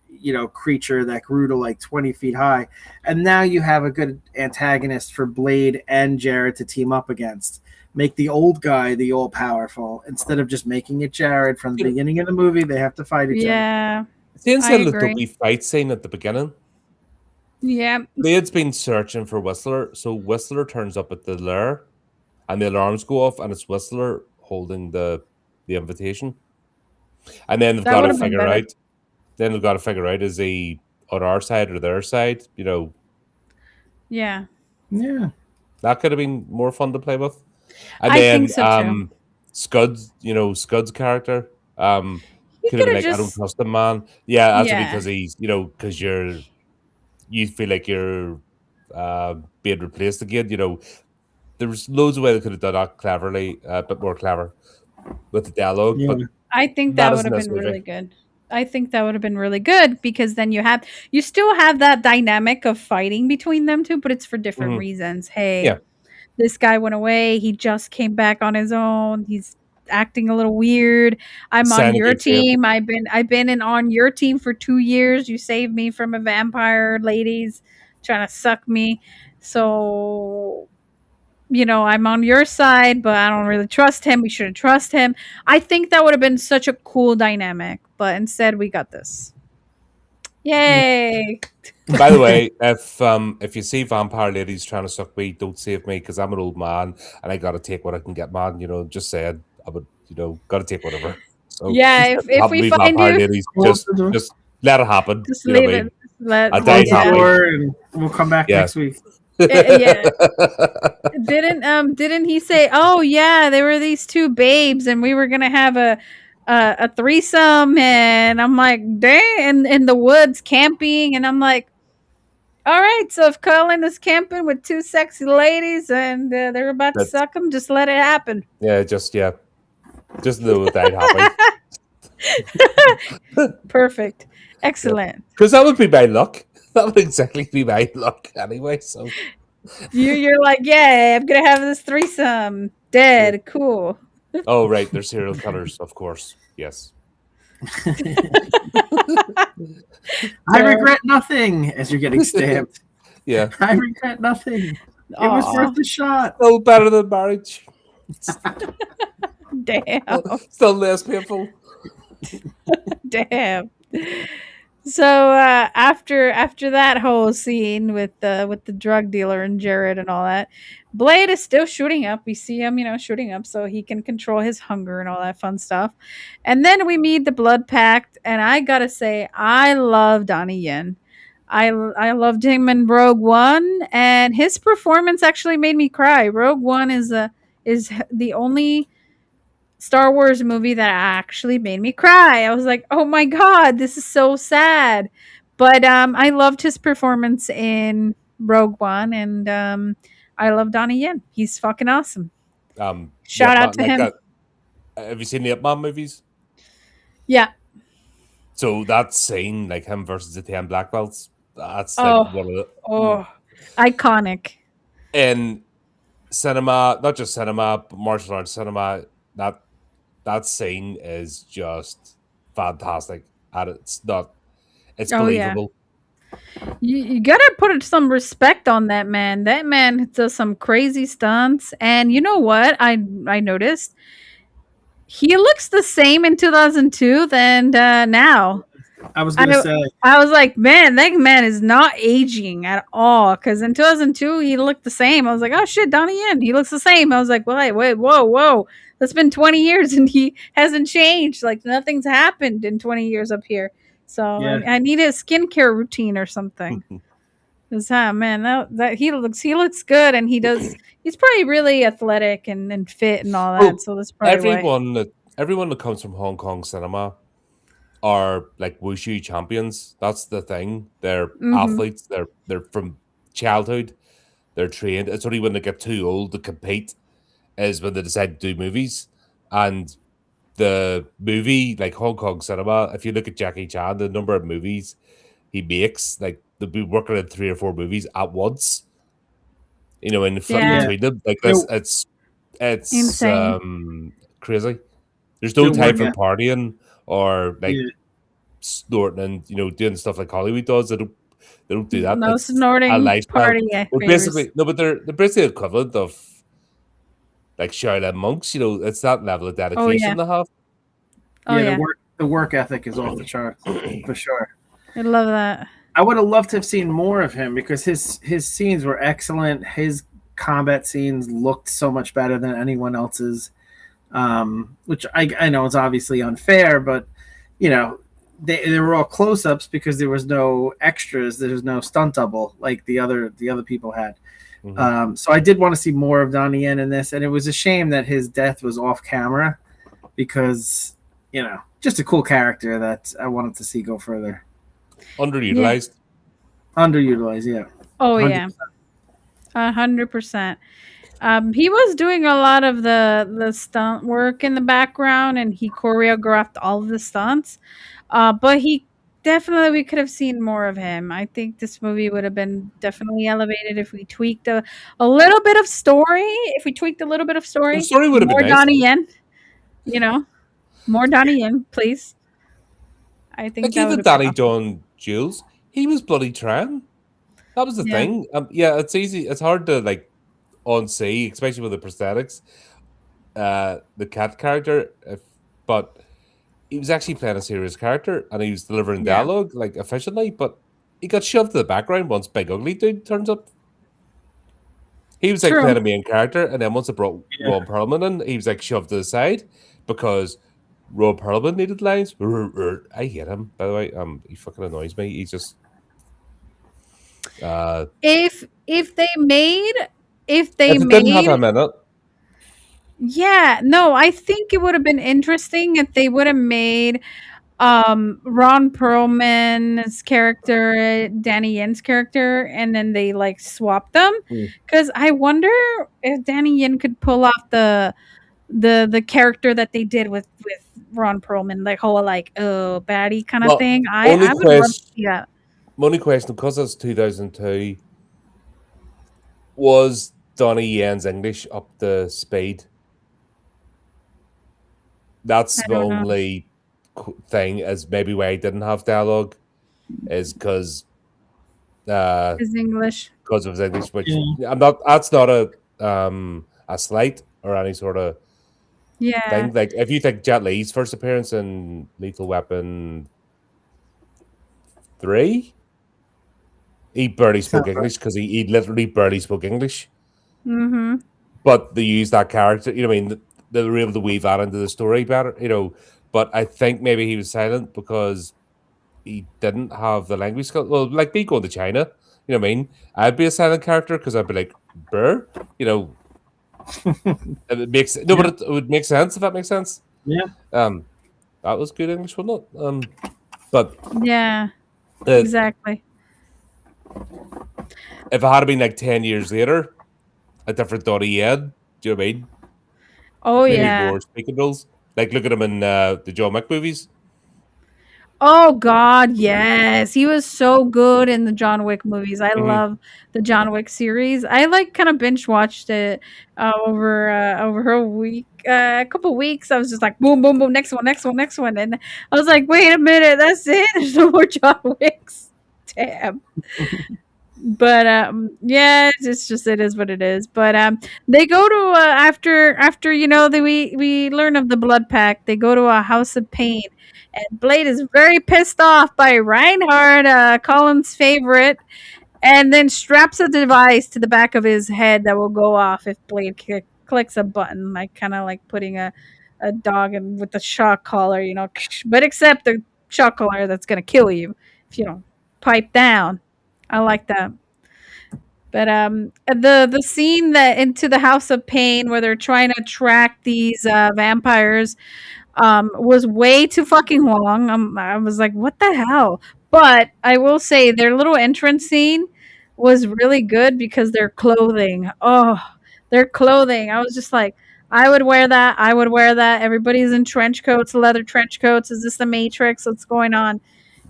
creature that grew to like 20 feet high, and now you have a good antagonist for Blade and Jared to team up against. Make the old guy the all powerful instead of just making it Jared from the beginning of the movie. They have to fight each other. Yeah. since I the little agree. fight scene at the beginning, Yeah. Blade's been searching for Whistler, so Whistler turns up at the lair, and the alarms go off, and it's Whistler holding the invitation, and then they've That got would to have been figure better. out. Then they've got to figure out is he on our side or their side. Yeah. Yeah. That could have been more fun to play with. And I then think so too. Scud's character, He could have could been have like, I don't just trust the man. Yeah, that's yeah. because he's because you feel like you're being replaced again. There's loads of ways they could have done that cleverly, a bit more clever with the dialogue, Yeah. but I think not that as would in have this been really movie. good. I think that would have been really good because then you still have that dynamic of fighting between them two, but it's for different Mhm. reasons. Hey, Yeah, this guy went away, he just came back on his own. He's acting a little weird. I'm on sounding your good for you. team. I've been on your team for 2 years. You saved me from a vampire ladies trying to suck me. So I'm on your side, but I don't really trust him. We shouldn't trust him. I think that would have been such a cool dynamic, but instead we got this. Yay. By the way, if you see vampire ladies trying to suck me, don't save me because I'm an old man and I gotta take what I can get, man. Just saying I would, gotta take whatever. So Yeah, if if happen we to be find vampire you, ladies, Close just the door. just let it happen. just You know what leave I it. mean? Just let I Close died the yeah. happy. door and we'll come back Yeah. next week. Yeah. Didn't he say, "Oh yeah, there were these two babes and we were going to have a threesome," and I'm like, "Dang," in the woods camping, and I'm like, all right, so if Colin is camping with two sexy ladies and they're about to That's suck him, just let it happen. just know that I'd happy Perfect. Excellent. because that would be my luck. That would exactly be my luck anyway. So You're like, yeah, I'm gonna have this threesome. Dead. Cool. oh right, they're serial killers, of course. Yes. I regret nothing as you're getting stabbed. Yeah. I regret nothing. It was Aw, worth the shot. Still better than marriage. damn. Still less painful. Damn. So after that whole scene with the drug dealer and Jared and all that, Blade is still shooting up. We see him, shooting up so he can control his hunger and all that fun stuff. And then we meet the Blood Pact, and I gotta say, I love Donnie Yen. I loved him in Rogue One, and his performance actually made me cry. Rogue One is the only Star Wars movie that actually made me cry. I was like, "Oh my god, this is so sad." But I loved his performance in Rogue One, and I love Donnie Yen. He's fucking awesome. Shout Yep, out to like him. that. Have you seen the Ip Man movies? Yeah. So that scene, like him versus the 10 black belts, that's like Oh, one of the oh, iconic. and cinema, not just cinema, but martial arts cinema. That that scene is just fantastic, and it's Oh yeah. believable. You gotta put some respect on that man. That man does some crazy stunts. And you know what? I noticed he looks the same in 2002 than now. I was I gonna say, I was like, man, that man is not aging at all. Because in 2002 he looked the same. I was like, oh shit, Donnie Yen, he looks the same. I was like, wait, whoa, that's been 20 years and he hasn't changed. Like nothing's happened in 20 years up here. So yeah, I need a skincare routine or something. Cause man, that he looks good and he's probably really athletic and fit and all that. Well, So that's probably why. everyone that comes from Hong Kong cinema are like wushu champions. That's the thing. They're Mm-hmm. athletes. They're from childhood. They're trained. It's only when they get too old to compete is when they decide to do movies. And the movie, like Hong Kong cinema, if you look at Jackie Chan, the number of movies he makes, like they'll be working in 3 or 4 movies at once. In Yeah, yeah. between them, like this, Their it's insane. crazy. There's no their time work for ethic, partying or like yeah, snorting and doing stuff like Hollywood does. They don't do that. No It's a snorting lifestyle. party Well, favors. basically, no, but they're basically equivalent of like Shaolin monks. It's that level of Oh yeah, dedication they have. oh yeah. yeah. The work ethic is off the charts for sure. I love that. I would have loved to have seen more of him because his scenes were excellent. His combat scenes looked so much better than anyone else's. Which I know is obviously unfair, but you know they were all close ups because there was no extras, there was no stunt double like the other people had. Mhm. So I did want to see more of Donnie Yen in this, and it was a shame that his death was off camera because just a cool character that I wanted to see go further. Yeah. Underutilized. Underutilized, yeah, Oh 100. yeah. 100%. He was doing a lot of the stunt work in the background, and he choreographed all of the stunts. But he definitely we could have seen more of him. I think this movie would have been definitely elevated if we tweaked a little bit of story. If we tweaked a little bit of The story, story would have been more nice. Donnie Yen, you know, more Donnie Yen, please. I think Like that would even have been Danny awesome. John Jules, he was bloody trying. That was the Yeah, thing. Yeah, it's easy. It's hard to like unsee, especially with the prosthetics. The cat character, but he was actually playing a serious character and he was delivering yeah, dialogue like efficiently, but he got shoved to the background once Big Ugly Dude turns up. He was like true. playing a main character, and then once they brought Yeah, Ron Perlman in, he was like shoved to the side because Ron Perlman needed lines. I hate him, by the way. He fucking annoys me. He's just uh If they made if they if it didn't have made him in it, yeah, no, I think it would have been interesting if they would have made Ron Perlman's character, Danny Yen's character, and then they like swapped them. mm. Because I wonder if Danny Yen could pull off the character that they did with Ron Perlman, like whole like oh baddie kind of Well, thing. only I would love to question, see that. only question because it's 2002. Was Donnie Yen's English up to speed? I That's the don't know. only thing. As maybe why he didn't have dialogue is uh His English. because of his English, which yeah. I'm not. That's not a slight or any sort of Yeah. thing. Like if you think Jet Li's first appearance in Lethal Weapon 3, he barely spoke Sounds right. English because he literally barely spoke English. Mm-hmm. But they used that character. I mean, they were able to weave that into the story better. But I think maybe he was silent because he didn't have the language skill. Well, like me going to China, you know what I mean? I'd be a silent character because I'd be like, "Burr," you know. It makes no, Yeah, but it would make sense if that makes sense. yeah. Um, that was good English, wasn't it? But Yeah. uh, Exactly. if it had been like 10 years later, a different Donnie Yen, do you know what I mean? Oh Maybe yeah. more speaking roles. Like look at him in the John Wick movies. Oh God, yes. He was so good in the John Wick movies. I Hmm. love the John Wick series. I like kind of binge watched it over a week, a couple weeks. I was just like boom, boom, boom, next one, next one, next one, and I was like, wait a minute, that's it. There's no more John Wicks. Damn. But yeah, it's just it is what it is. But they go to after we learn of the blood pack. They go to a house of pain, and Blade is very pissed off by Reinhard, Colin's favorite, and then straps a device to the back of his head that will go off if Blade clicks a button, like kind of like putting a dog in with the shock collar, but except the shock collar that's gonna kill you if you don't pipe down. I like that. But the scene that into the House of Pain where they're trying to track these vampires was way too fucking long. I was like, what the hell? But I will say their little entrance scene was really good because their clothing. Oh, their clothing. I was just like, I would wear that. I would wear that. Everybody's in trench coats, leather trench coats. Is this the Matrix? What's going on?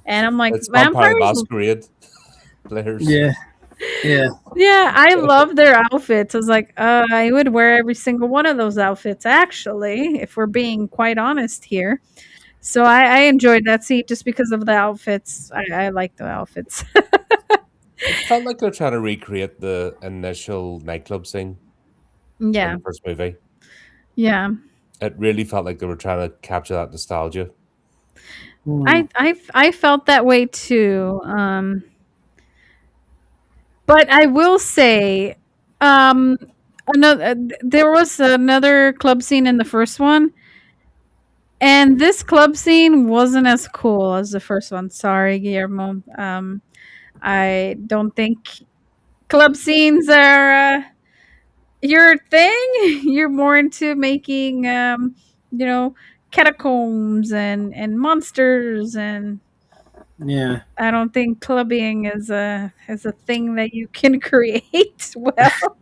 And I'm like, It's Vampire the vampires. Masquerade players. Yeah, yeah. Yeah, I love their outfits. I was like, I would wear every single one of those outfits, actually, if we're being quite honest here. So I enjoyed that seat just because of the outfits. I like the outfits. It felt like they're trying to recreate the initial nightclub scene from Yeah, the first movie. yeah. It really felt like they were trying to capture that nostalgia. Mm. I felt that way too. But I will say, um, another there was another club scene in the first one, and this club scene wasn't as cool as the first one. Sorry, Guillermo. I don't think club scenes are your thing. You're more into making, you know, catacombs and monsters, and Yeah. I don't think clubbing is a thing that you can create well.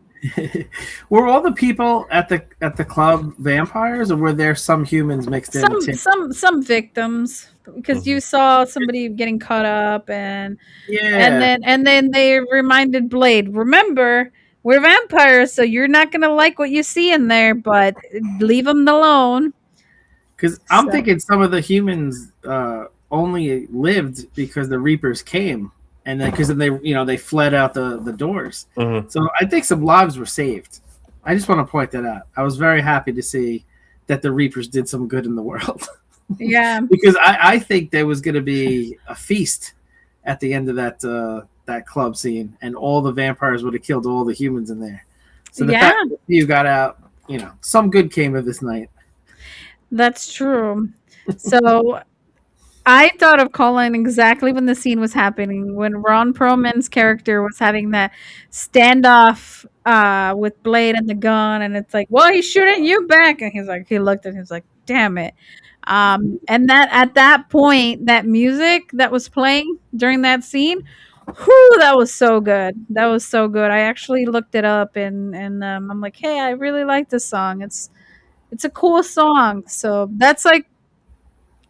Were all the people at the club vampires, or were there some humans mixed in Some too? some victims because Hmm. you saw somebody getting caught up and Yeah, then they reminded Blade, remember, we're vampires, so you're not gonna like what you see in there, but leave them alone. because I'm So thinking some of the humans only lived because the Reapers came, and then because they fled out the doors. Hmm. So I think some lives were saved. I just want to point that out. I was very happy to see that the Reapers did some good in the world. yeah, Because I think there was going to be a feast at the end of that club scene, and all the vampires would have killed all the humans in there. So the yeah, fact that you got out, some good came of this night. that's true. So I thought of Colin exactly when the scene was happening, when Ron Perlman's character was having that standoff with Blade and the gun, and it's like, well, he's shooting you back, and he's like, he looked at him, he's like, damn it. And that at that point, that music that was playing during that scene, whew, that was so good. That was so good. I actually looked it up, and I'm like, hey, I really like this song. It's a cool song. So that's like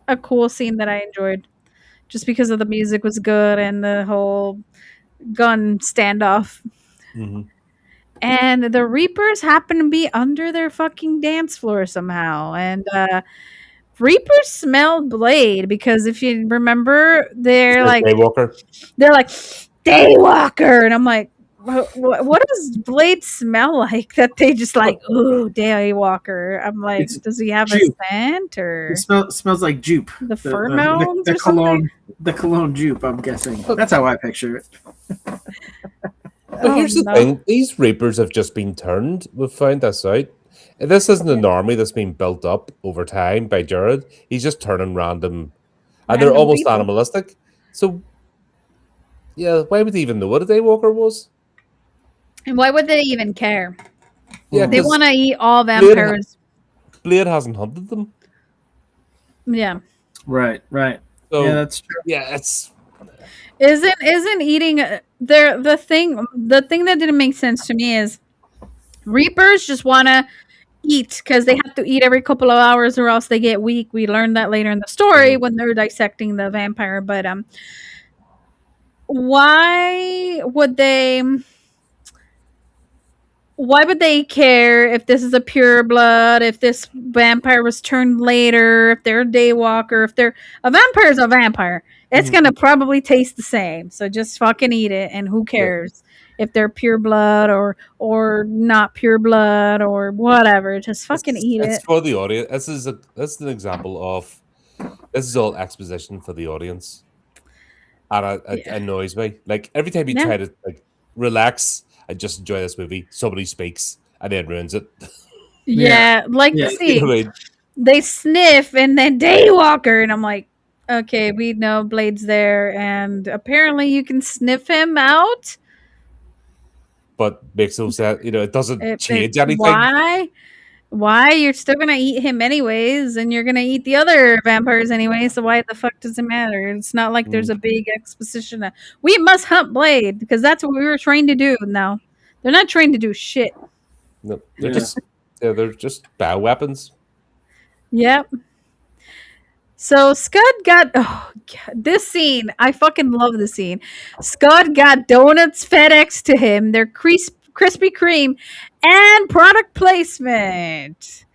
a cool scene that I enjoyed just because of the music was good and the whole gun standoff. Hmm. And the Reapers happen to be under their fucking dance floor somehow. And Reapers smell Blade because if you remember, they're Like like Daywalker. they're like Daywalker, and I'm like, what does Blade smell like that they just like, ooh, Daywalker? I'm like, It's does he have a jupe. scent It or smells like jupe. the The the, pheromones the or something? cologne jupe. I'm guessing that's how I picture it. But Oh here's the no. thing: these Reapers have just been turned. We've found this out. This isn't an army that's been built up over time by Jared. He's just turning random, and they're Random almost people. animalistic. So, yeah, why would they even know what a Daywalker was? And why would they even care? Yeah, Hmm. They because want to eat all Blade, vampires. Blade hasn't hunted them. Yeah. Right. Yeah, So, that's true. yeah, it's Isn't eating there the thing that didn't make sense to me is Reapers just want to eat because they have to eat every couple of hours or else they get weak. We learned that later in the story Mhm. when they're dissecting the vampire. But why would they? Why would they care if this is a pure blood, if this vampire was turned later, if they're a daywalker, if they're a vampire is a vampire. It's Mhm. gonna probably taste the same. So just fucking eat it and who Yeah. cares if they're pure blood or not pure blood or whatever. Just fucking eat It's it. for the audience. This is an example of this is all exposition for the audience, and it Yeah. annoys me. Like every time you Yeah. try to like relax and just enjoy this movie, somebody speaks and then ruins it. Yeah. Yeah. Like Yeah. You know see, what I mean? they sniff and then daywalker and I'm like, okay, we know Blade's there and apparently you can sniff him out. But makes no sense. It doesn't change anything. Why? Why? You're still gonna eat him anyways, and you're gonna eat the other vampires anyway. So why the fuck does it matter? It's not like Mm, there's a big exposition. We must hunt Blade because that's what we were trained to do. Now they're not trained to do shit. no, Yeah. they're just bioweapons. Yep. So Scud got God, this scene. I fucking love this scene. Scud got donuts FedEx to him. They're Krispy Kreme and product placement.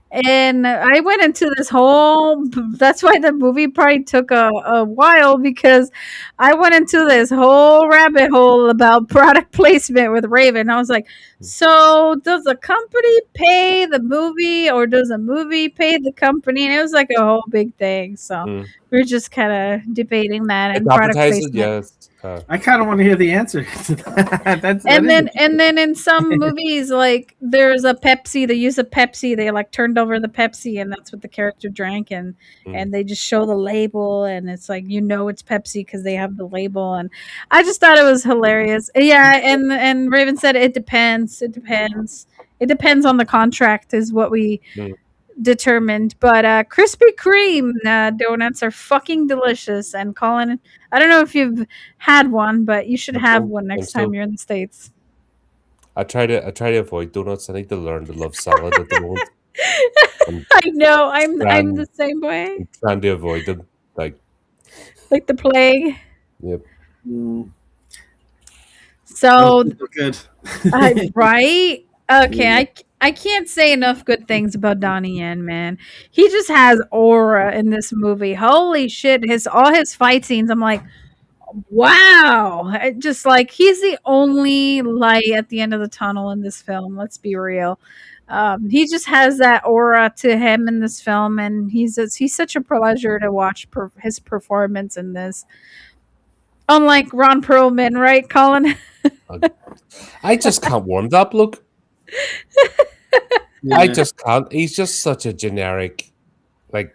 And I went into this whole that's why the movie probably took a while because I went into this whole rabbit hole about product placement with Raven. I was like, so does the company pay the movie or does the movie pay the company? And it was like a whole big thing. So Mm. we are just kind of debating that It's and product advertising, placement. yes. I kind of want to hear the answer to that. That And is then in some movies, like there's a Pepsi, they use a Pepsi, they like turned over the Pepsi, and that's what the character drank, Mm. and they just show the label, and it's like it's Pepsi because they have the label, and I just thought it was hilarious. Yeah, and Raven said it depends, it depends on the contract, is what we Mm. determined. But Krispy Kreme donuts are fucking delicious. And Colin, I don't know if you've had one, but you should I have don't one think next time so. you're in the States. I try to avoid donuts. I need to learn to love salad at the moment. I'm I know. I'm the trying same way. I'm trying to avoid them. Like, Like the plague. yep. Mm, those So look good. right? Okay, Yeah. I can't say enough good things about Donnie Yen, man. He just has aura in this movie. Holy shit, his all his fight scenes, I'm like, wow. Just like he's the only light at the end of the tunnel in this film. Let's be real. He just has that aura to him in this film, and he's such a pleasure to watch his performance in this. Unlike Ron Perlman, right, Colin? I I just can't warm that look. I Yeah. just can't. He's just such a generic, like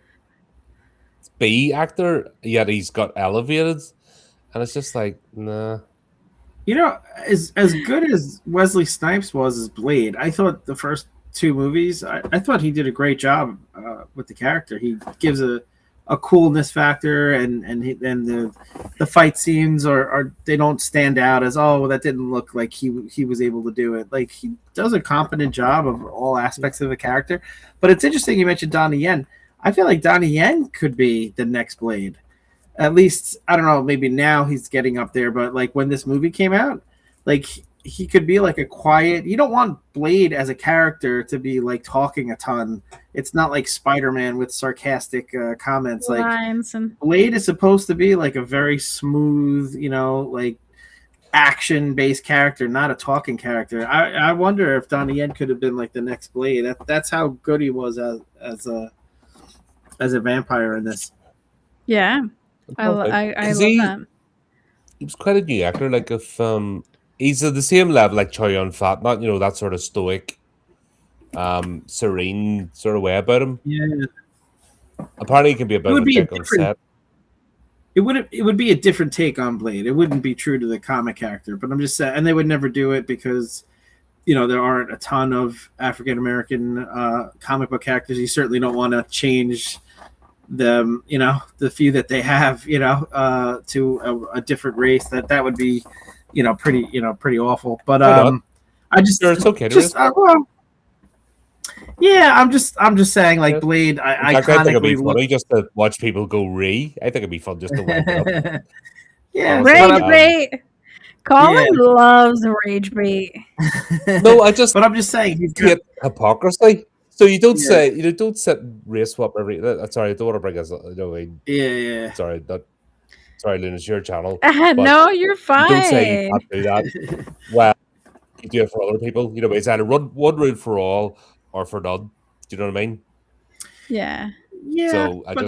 B actor, yet he's got elevated, and it's just like, nah. As good as Wesley Snipes was as Blade, I thought the first two movies, I thought he did a great job with the character. He gives a coolness factor, and the fight scenes are they don't stand out as, oh, that didn't look like he was able to do it. Like, he does a competent job of all aspects of the character. But it's interesting you mentioned Donnie Yen. I feel like Donnie Yen could be the next Blade. At least, I don't know, maybe now he's getting up there, but like when this movie came out, like he could be like a quiet, you don't want Blade as a character to be like talking a ton. It's not like Spider-Man with sarcastic comments. Like, Lines and Blade is supposed to be like a very smooth, like action based character, not a talking character. I wonder if Donnie Yen could have been like the next Blade. That's how good he was as a vampire in this. yeah, I Because love that. he was quite a new actor. Like, if he's at the same level like Chow Yun Fat, not that sort of stoic, serene sort of way about him. Yeah, Apparently, he can be a it bit of would a be a dick on different. set. It would be a different take on Blade. It wouldn't be true to the comic character. But I'm just saying, and they would never do it because there aren't a ton of African American comic book characters. You certainly don't want to change them, the few that they have, to a different race. That would be, pretty awful. But Why not? I just Sure, it's okay. just well, Yeah, I'm just saying, like Yes. Blade, In fact, I think it'd be iconically look. funny just to watch people go re. I think it'd be fun just to wind it up. Yeah, but Honestly, Rage bait. Colin yeah, loves rage bait. no, I just but I'm just saying he's got. hate hypocrisy. So you don't Yeah, say you don't sit and race swap every. Sorry, I don't want to bring us. yeah, yeah. Sorry, that sorry, Lynn, it's your channel, but No, you're you don't say you fine. can't do that. Well, you do it for other people. It's either one rule for all or for none. Do you know what I mean? Yeah. Yeah, So but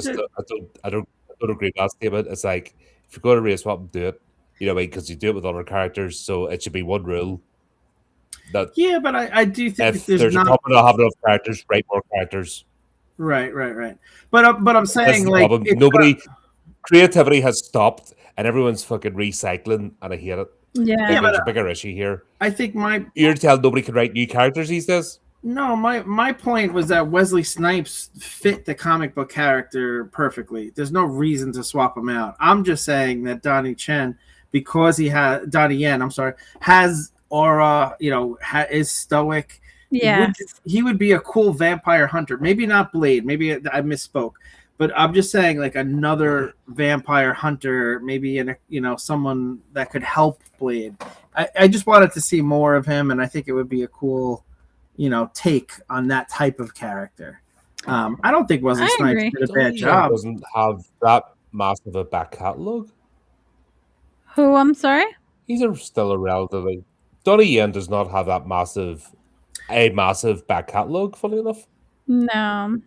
I don't agree with that statement. It's like if you're going to race swap, do it. Because you do it with other characters, so it should be one rule that yeah, but I do think if there's there's a not. problem, not have enough characters, write more characters. Right, right, right. But I'm This is saying the like problem. it's Nobody creativity has stopped, and everyone's fucking recycling, and I hate it. Yeah. yeah, Like but there's a bigger issue here. I think You're telling nobody can write new characters these days. no, my point was that Wesley Snipes fit the comic book character perfectly. There's no reason to swap him out. I'm just saying that Donnie Chen, because he has Donnie Yen, I'm sorry, has aura, is stoic. Would Yes. he would be a cool vampire hunter? Maybe not Blade. Maybe I misspoke, but I'm just saying like another vampire hunter, maybe someone that could help Blade. I just wanted to see more of him, and I think it would be a cool take on that type of character. I don't think Wesley I Snipes agree. did a bad Donnie Yen job. doesn't have that massive a back catalogue. Who? I'm sorry? Still a relatively. Donnie Yen does not have that massive back catalogue. Funny enough, No.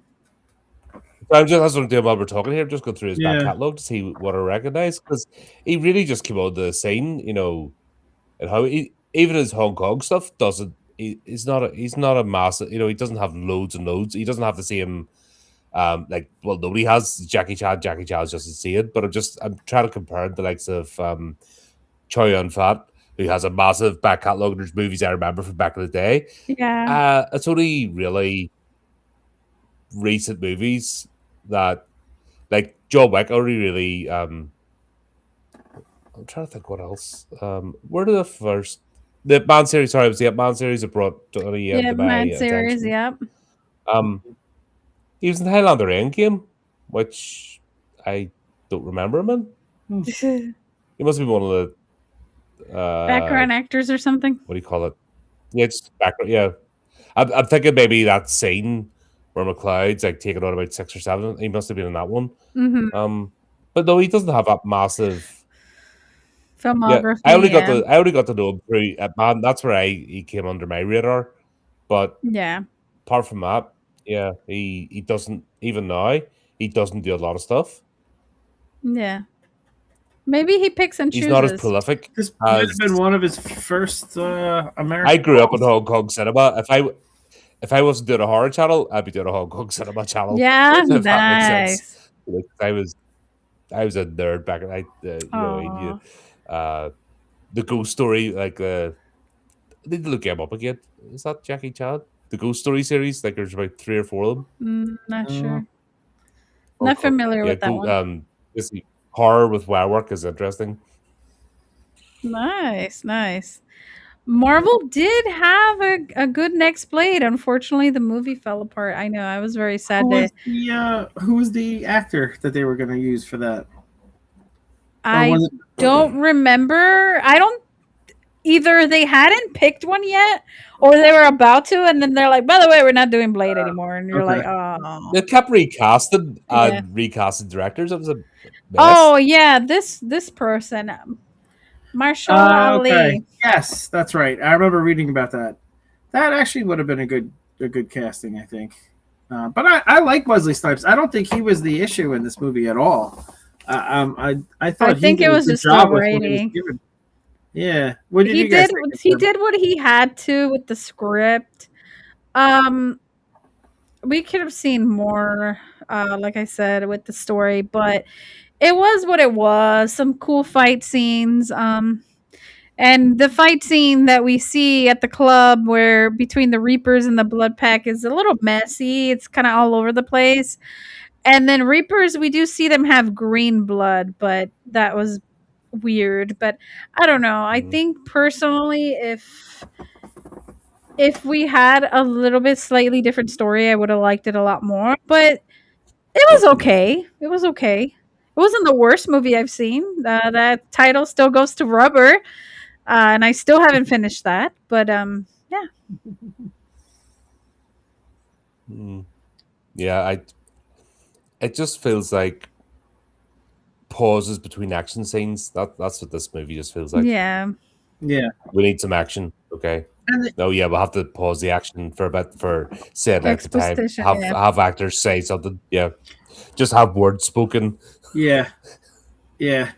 that's what I'm doing while we're talking here. Just go through his back Yeah, catalogue to see what I recognize because he really just came on the scene, and how even his Hong Kong stuff doesn't. He's not a massive. He doesn't have loads and loads. He doesn't have the same. Nobody has Jackie Chan. Jackie Chan's just insane. But I'm trying to compare the likes of Chow Yun Fat, who has a massive back catalogue. There's movies I remember from back in the day. Yeah. It's only really recent movies that, like John Wick, only really. I'm trying to think what else. Where did the Man series? Sorry, it was the Man series that brought Donnie Yeah, to my Mad series. attention. Yep. Um, he was in Highlander Endgame, which I don't remember him in. He must be one of the Background actors or something. what do you call it? Yeah, it's background. Yeah, I'm thinking maybe that scene where McLeod's like taking on about 6 or 7. He must have been in that one. Mm-hmm. But no, he doesn't have that massive. Yeah, Filmography. Yeah. I only got to know him through Man. That's where he came under my radar. But Yeah. apart from that, yeah, he doesn't even now. He doesn't do a lot of stuff. Yeah. Maybe he picks and He's not as chooses. prolific this might have as been one of his first I American grew up in roles. Hong Kong cinema. If I wasn't doing a horror channel, I'd be doing a Hong Kong cinema channel. Yeah. If that makes sense. Nice. Like, I was a nerd back in Oh. the ghost story. Like I need to look him up again. Is that Jackie Chan? The ghost story series. Like there's about 3 or 4 of them. Not Uh, sure. Hong Not Kong. familiar Yeah, with that go. one. This horror with wire work is interesting. Nice. Nice. Marvel did have a good next Blade. Unfortunately, the movie fell apart. I know. I was very sad to. who was the actor that they were going to use for that? Or I was it? don't remember. I don't. Either they hadn't picked one yet, or they were about to, and then they're like, "By the way, we're not doing Blade anymore." And you're like, Okay. "Oh, They kept recasting yeah." and recasting directors. It was a mess. Oh yeah, this person, Marshall Okay. Ali. Yes, that's right. I remember reading about that. That actually would have been a good casting, I think. But I like Wesley Snipes. I don't think he was the issue in this movie at all. I I thought he think did it a was good just the job with what he was writing. given. Yeah. What did He you guys did. think of He him? did what he had to with the script. Um, we could have seen more, like I said, with the story, but it was what it was. Some cool fight scenes. And the fight scene that we see at the club, where between the Reapers and the Bloodpack, is a little messy. It's kind of all over the place. And then Reapers, we do see them have green blood, but that was weird. But I don't know. I Mhm. think personally, if if we had a little bit slightly different story, I would have liked it a lot more. But it was okay. It was okay. It wasn't the worst movie I've seen. That title still goes to Rubber, and I still haven't finished that. But yeah, Mm. Yeah, it just feels like pauses between action scenes. That's what this movie just feels like. yeah, Yeah, We need some action. Okay. and the, Oh yeah, we'll have to pause the action for a bit for set length of time. exposition. Have Yeah, have actors say something. Yeah. Just have words spoken. yeah, yeah.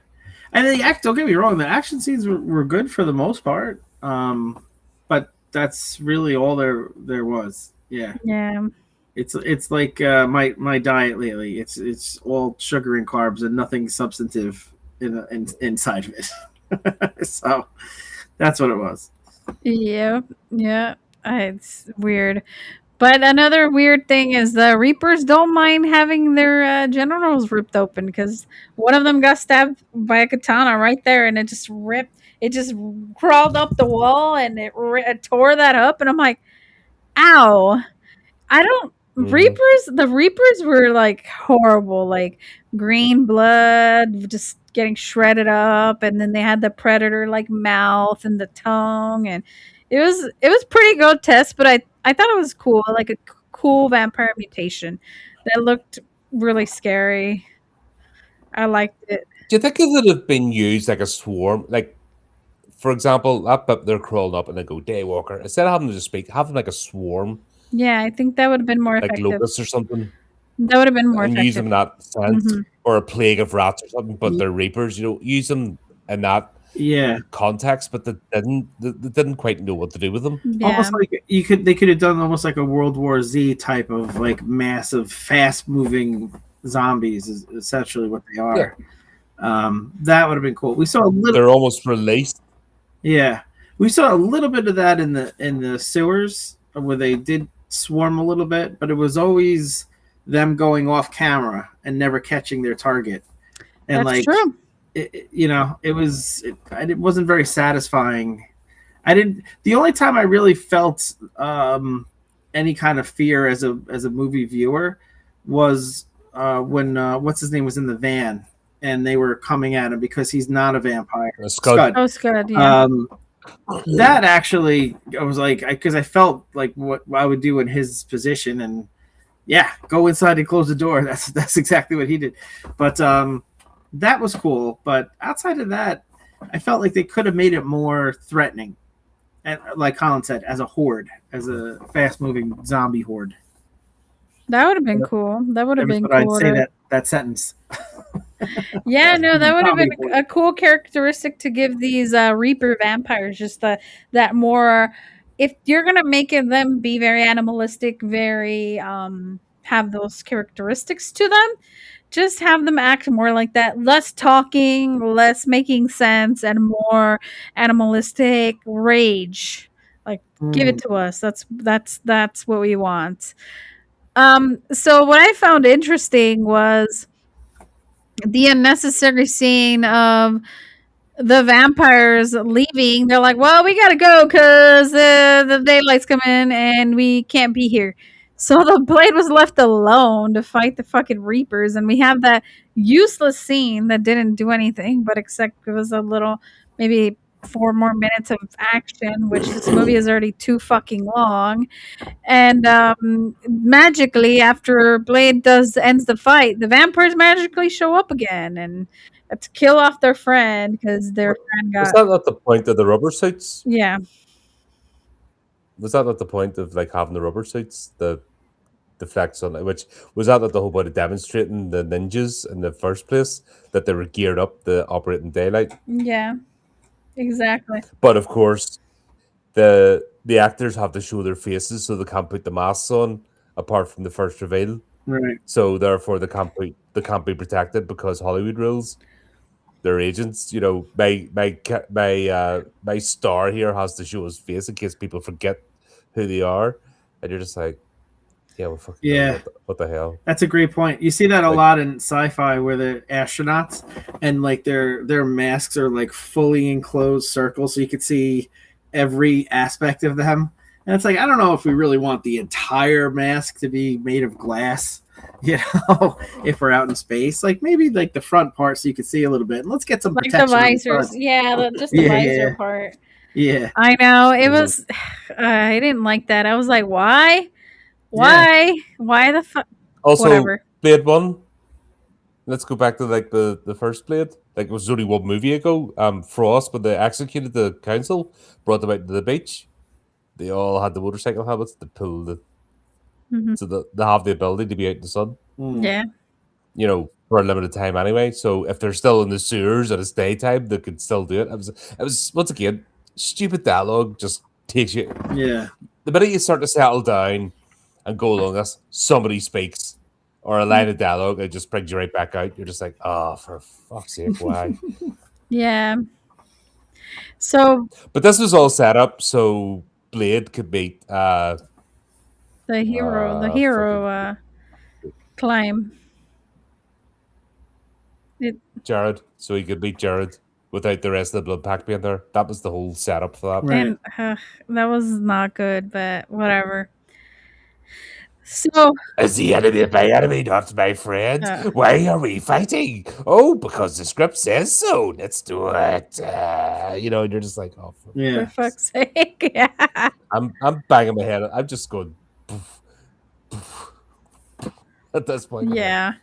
And the act. Don't get me wrong. The action scenes were good for the most part. But that's really all there was. Yeah. yeah. It's like my diet lately. It's all sugar and carbs and nothing substantive inside of it. So that's what it was. Yeah, yeah. It's weird. But another weird thing is the Reapers don't mind having their genitals ripped open because one of them got stabbed by a katana right there, and it just ripped. It just crawled up the wall and it tore that up, and I'm like, "Ow!" I don't Hmm. Reapers the Reapers were, like, horrible, like, green blood just getting shredded up, and then they had the predator, like, mouth and the tongue, and it was pretty grotesque, but I thought it was cool, like, a cool vampire mutation that looked really scary. I liked it. Do you think it would have been used like a swarm? Like, for example, that bit they're crawling up and they go Daywalker. Instead of having to just speak, have them like a swarm, Yeah, I think that would've been more like effective. locusts or something, That would've been more and use effective. them in that sense, Mhm. or a plague of rats or something. But Y- they're reapers, use them in that Yeah, context. But they didn't quite know what to do with them. Yeah. almost like they could have done almost like a World War Z type of like massive, fast moving zombies is essentially what they Yeah, are. That would have been cool. We saw a little. they're almost released. Yeah, we saw a little bit of that in the sewers where they did swarm a little bit, but it was always them going off camera and never catching their target. And That's like, true. it wasn't very satisfying. I didn't. The only time I really felt any kind of fear as a movie viewer was when what's his name was in the van and they were coming at him because he's not a vampire. Scud. Scud. That was good, yeah. Um, that actually, I was like, because I felt like what I would do in his position, and yeah, go inside and close the door. That's exactly what he did. But that was cool. But outside of that, I felt like they could have made it more threatening, and like Colin said, as a horde, as a fast-moving zombie horde. That would have been cool. That would have Never been thought I'd cool say to that sentence. Yeah, no, that would have Zombie been horde. a cool characteristic to give these Reaper vampires just that more if you're gonna make them be very animalistic, very have those characteristics to them, just have them act more like that. Less talking, less making sense, and more animalistic rage. Like give it Mm. to us. That's what we want. So what I found interesting was the unnecessary scene of the vampires leaving. They're like, "Well, we gotta go because the daylight's coming and we can't be here." So the blade was left alone to fight the fucking reapers, and we have that useless scene that didn't do anything, but except it was a little, maybe 4 more minutes of action, which this movie is already too fucking long. And magically, after Blade does ends the fight, the vampires magically show up again and to kill off their friend because their friend Was got that not the point of the rubber suits? yeah. Was that not the point of like having the rubber suits? The flex on it, which was that the whole point of demonstrating the ninjas in the first place that they were geared up to operate in daylight. Yeah, exactly. But of course, the actors have to show their faces, so they can't put the masks on apart from the first reveal. Right. So therefore, they can't be protected because Hollywood rules. Their agents, my star here has to show his face in case people forget who they are, and you're just like, yeah, well, fucking hell, Yeah. what the hell? That's a great point. You see that a Like, lot in sci-fi where the astronauts and like their masks are like fully enclosed circles, so you could see every aspect of them. And it's like, I don't know if we really want the entire mask to be made of glass, you know, if we're out in space. Like maybe like the front part so you can see a little bit. And let's get some Like the protection on the visors. front. Yeah, just the Yeah, visor yeah, part. yeah, I know. It Mhm. was I didn't like that. I was like, "Why? yeah. Why the fuck Also, whatever." Blade One. Let's go back to like the first Blade. Like it was only one movie ago. Frost, when they executed the council, brought them out to the beach. They all had the motorcycle helmets to pull the Mhm. so that they have the ability to be out in the sun. Mm. Yeah. For a limited time anyway. So if they're still in the sewers at its daytime, they could still do it. It was once again stupid dialogue. Just takes you Yeah. the minute you start to settle down and go along this, somebody speaks or a line of dialogue, it just brings you right back out. You're just like, oh, for fuck's sake, why? Yeah. So But this was all set up so Blade could meet the fucking hero climb. It, Jared, so he could meet Jared without the rest of the Bloodpack being there. That was the whole setup for that. Right. and that was not good, but whatever. So, Is the enemy my enemy, not my friend? uh, Why are we fighting? Oh, because the script says so. Let's do it. And you're just like, oh, for for Yeah. fuck's sake. Yeah. I'm banging my head. I'm just going poof, poof, at this point. I'm like, Yeah.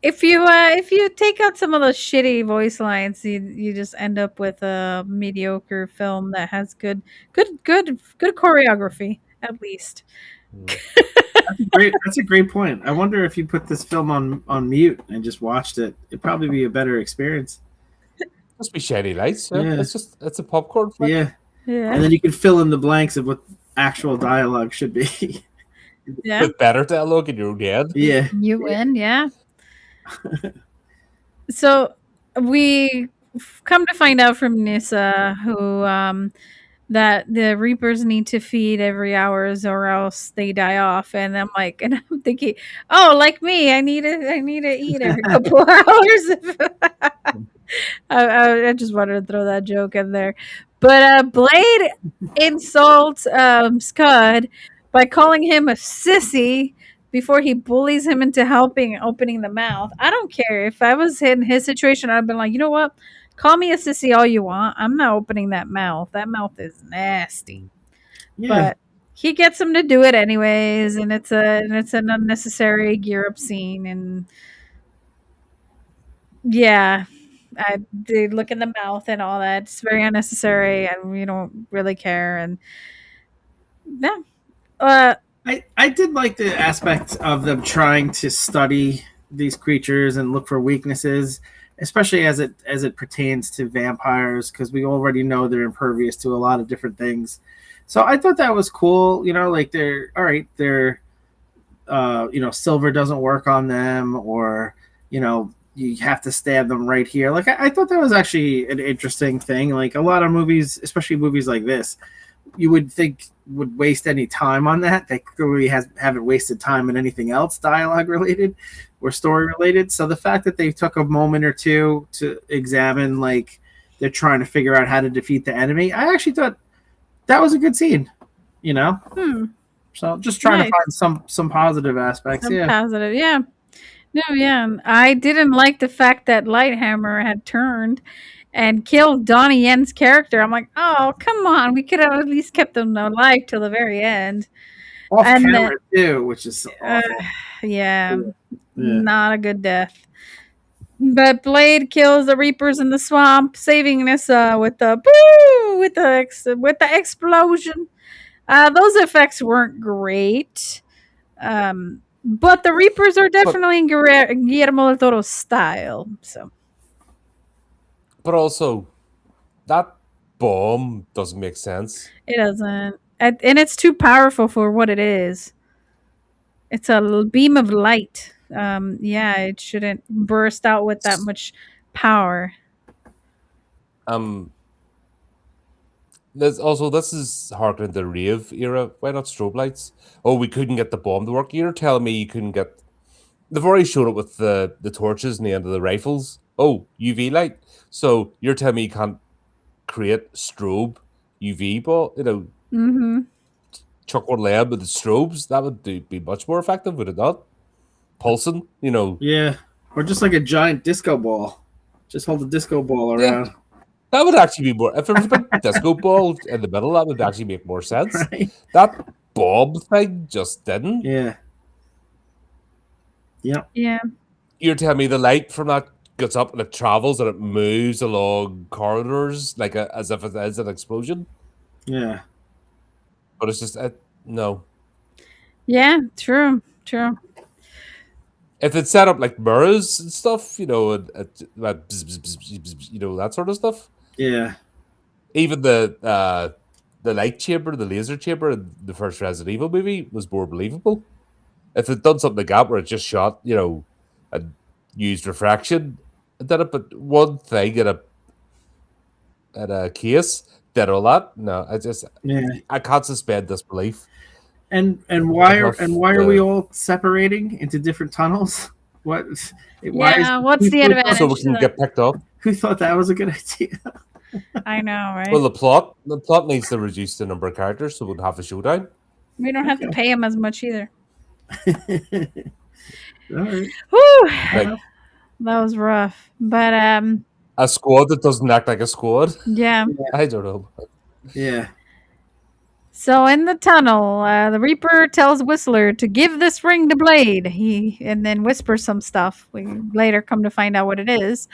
If you take out some of those shitty voice lines, you just end up with a mediocre film that has good choreography at least. mm, Great. That's a great point. I wonder if you put this film on mute and just watched it, it'd probably be a better experience. must be shiny lights. Yeah, Yeah. it's a popcorn flick. Yeah. Yeah. And then you can fill in the blanks of what actual dialogue should be. Yeah. With better dialogue in your own head. Yeah. You win, yeah. So we come to find out from Nissa who that the Reapers need to feed every hours or else they die off. And I'm like, and I'm thinking, oh, like me, I need to eat every couple hours. I just wanted to throw that joke in there. But Blade insults Scud by calling him a sissy before he bullies him into helping opening the mouth. I don't care. If I was in his situation, I'd been like, you know what? Call me a sissy all you want. I'm not opening that mouth. That mouth is nasty. Yeah. But he gets him to do it anyways, and it's an unnecessary gear up scene, and yeah, I did look in the mouth and all that. It's very unnecessary, and we don't really care. And yeah, I did like the aspect of them trying to study these creatures and look for weaknesses, especially as it pertains to vampires, because we already know they're impervious to a lot of different things. So I thought that was cool. Like they're all right. They're silver doesn't work on them, or you have to stab them right here. Like I thought that was actually an interesting thing. Like a lot of movies, especially movies like this, you would think would waste any time on that. They clearly haven't wasted time on anything else dialogue related or story related. So the fact that they took a moment or two to examine, like they're trying to figure out how to defeat the enemy, I actually thought that was a good scene. You know, hmm, so just trying nice. to find some positive aspects. Some Yeah, positive, yeah. No, yeah. I didn't like the fact that Lighthammer had turned and killed Donnie Yen's character. I'm like, oh, come on. We could have at least kept them alive till the very end. off And then, camera too, which is uh, awful. yeah, Yeah. not a good death. But Blade kills the Reapers in the swamp, saving Nissa with the boo, with the explosion. Those effects weren't great. But the Reapers are But definitely in Guillermo del Toro's style. So but also that bomb doesn't make sense. it doesn't, and it's too powerful for what it is. It's a beam of light. Yeah, it shouldn't burst out with that much power. Um, this is harkening the rave era. Why not strobe lights? Oh, we couldn't get the bomb to work. You're telling me you couldn't get? They've already showed it with the torches and the end of the rifles. Oh, UV light. So you're telling me you can't create strobe UV ball? Mm-hmm. chuck one leg with the strobes, that would be much more effective, would it not? Pulsing, you know. Yeah, or just like a giant disco ball. Just hold the disco ball Yeah, around, that would actually be more. If there was a big disco ball in the middle, that would actually make more sense. right? That bob thing just didn't. Yeah. Yep. Yeah. You're telling me the light from that gets up and it travels and it moves along corridors like as if it is an explosion, Yeah. but it's just no. Yeah, true. True. If it's set up like mirrors and stuff, you know, and bzz, bzz, bzz, bzz, bzz, you know, that sort of stuff. Yeah. Even the light chamber, the laser chamber in the first Resident Evil movie was more believable. If it done something like that where it just shot, you know, and used refraction, it did it. But one thing in a case did all that. No, Yeah. I can't suspend disbelief. And Enough why are we all separating into different tunnels? What? Why is Yeah, what's the advantage So we to can that? get picked up. who thought that was a good idea? I know, right? Well, the plot needs to reduce the number of characters, so we'd have a showdown. We don't have to pay him as much either. All right. Whew, Like that was rough. But a squad that doesn't act like a squad. yeah. I don't know. Yeah. So in the tunnel, the Reaper tells Whistler to give this ring to Blade. And then whispers some stuff. We later come to find out what it is.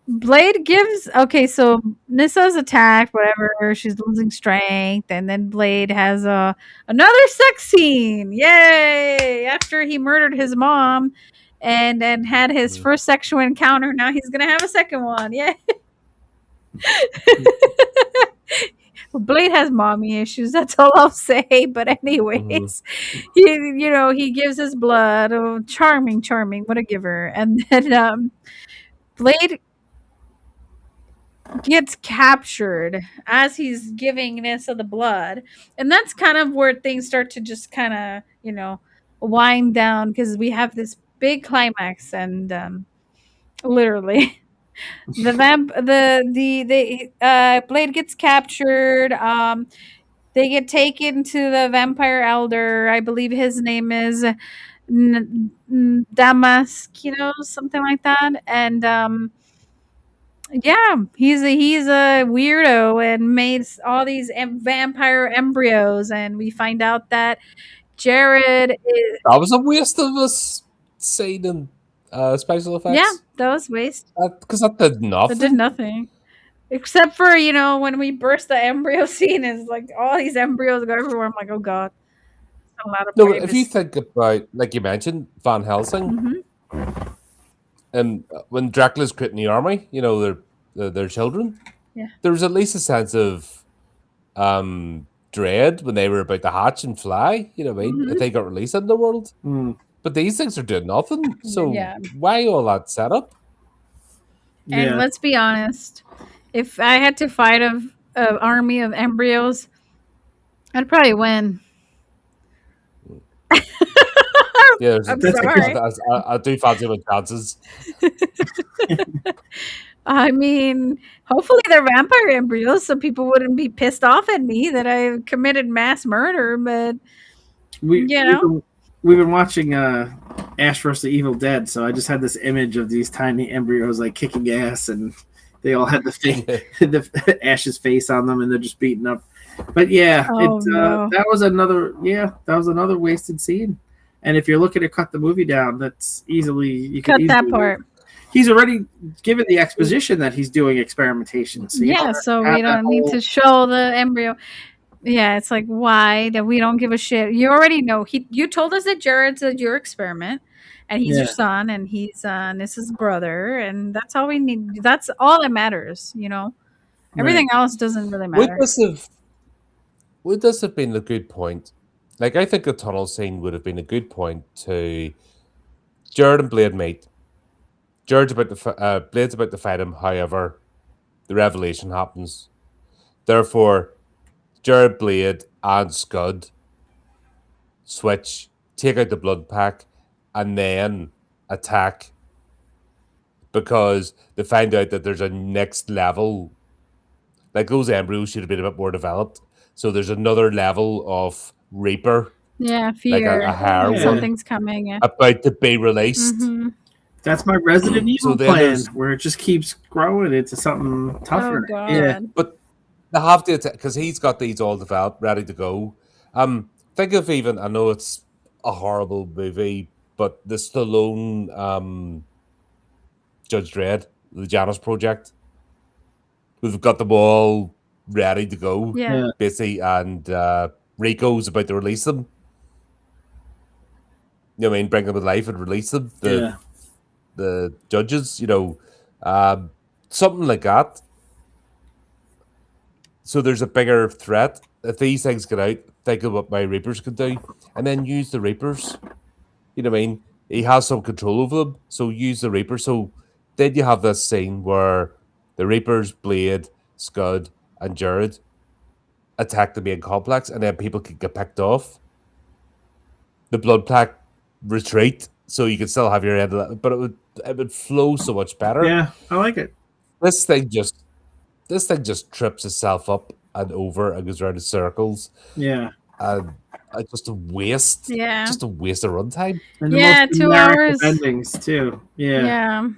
Blade gives. Okay, so Nissa's attacked. Whatever, she's losing strength, and then Blade has another sex scene. Yay! After he murdered his mom, and had his first sexual encounter, now he's gonna have a second one. Yay! Blade has mommy issues. That's all I'll say. But anyways, he gives his blood. Oh, charming, charming. What a giver. And then Blade gets captured as he's giving Nissa the blood, and that's kind of where things start to just kind of wind down, because we have this big climax, and literally. Blade gets captured. They get taken to the vampire elder. I believe his name is Damaskino, something like that. And yeah, he's a weirdo and made all these vampire embryos. And we find out that Jared is, That was a waste of us scene and special effects. yeah, that was waste. Because that did nothing. That did nothing. Except for, when we burst the embryo scene, is like all these embryos go everywhere. I'm like, oh god. A lot of No, but if you think about, like you mentioned, Van Helsing, and when Dracula's creating the army, their children, Yeah. there was at least a sense of dread when they were about to hatch and fly. You know what I mean? If they got released in the world. But these things are doing nothing. So Yeah. why all that setup? And let's be honest, if I had to fight an army of embryos, I'd probably win. Yeah, I'm sorry. I do fancy my chances. I mean, hopefully they're vampire embryos, so people wouldn't be pissed off at me that I committed mass murder. But we've been watching Ash vs. the Evil Dead, so I just had this image of these tiny embryos like kicking ass, and they all had the Ash's face on them, and they're just beating up. But yeah, that was another wasted scene. And if you're looking to cut the movie down, that's you cut that part. He's already given the exposition that he's doing experimentation. So so we don't need to show the embryo. Yeah, it's like, why that we don't give a shit. You already know. You told us that Jared's your experiment, and he's your son, and he's Nissa's brother, and that's all we need. That's all that matters. Everything else doesn't really matter. Would this have been a good point? Like, I think the tunnel scene would have been a good point to Jared and Blade meet. Blade's about to fight him. However, the revelation happens. Therefore, Jared, Blade, and Scud switch, take out the Bloodpack, and then attack, because they find out that there's a next level Like those embryos should have been a bit more developed. So there's another level of Reaper, Yeah, like a fear. higher Yeah. one, Something's coming. Yeah. about to be released. Mm-hmm. That's my Resident So Evil then plan, there's, where it just keeps growing into something Oh tougher. Yeah, God. but they have to, because he's got these all developed, ready to go. Think of even, I know it's a horrible movie, but the Stallone Judge Dredd, the Janus Project, we've got them all ready to go, Yeah. yeah, basically, and Rico's about to release them. You know what I mean? Bring them to life and release them. yeah, The judges, um, something like that. So there's a bigger threat. If these things get out, think of what my Reapers could do, and then use the Reapers. You know what I mean? He has some control over them, so use the Reaper. So then you have this scene where the Reapers, Blade, Scud, and Jared attack the main complex, and then people can get picked off. The Bloodpack retreat, so you can still have your end of that, but it would flow so much better. yeah. I like it. This thing just this thing just trips itself up and over and goes around in circles, Yeah, and it's just Yeah. a waste of runtime. and the Yeah, most 2 generic of hours. endings too. Yeah, Yeah.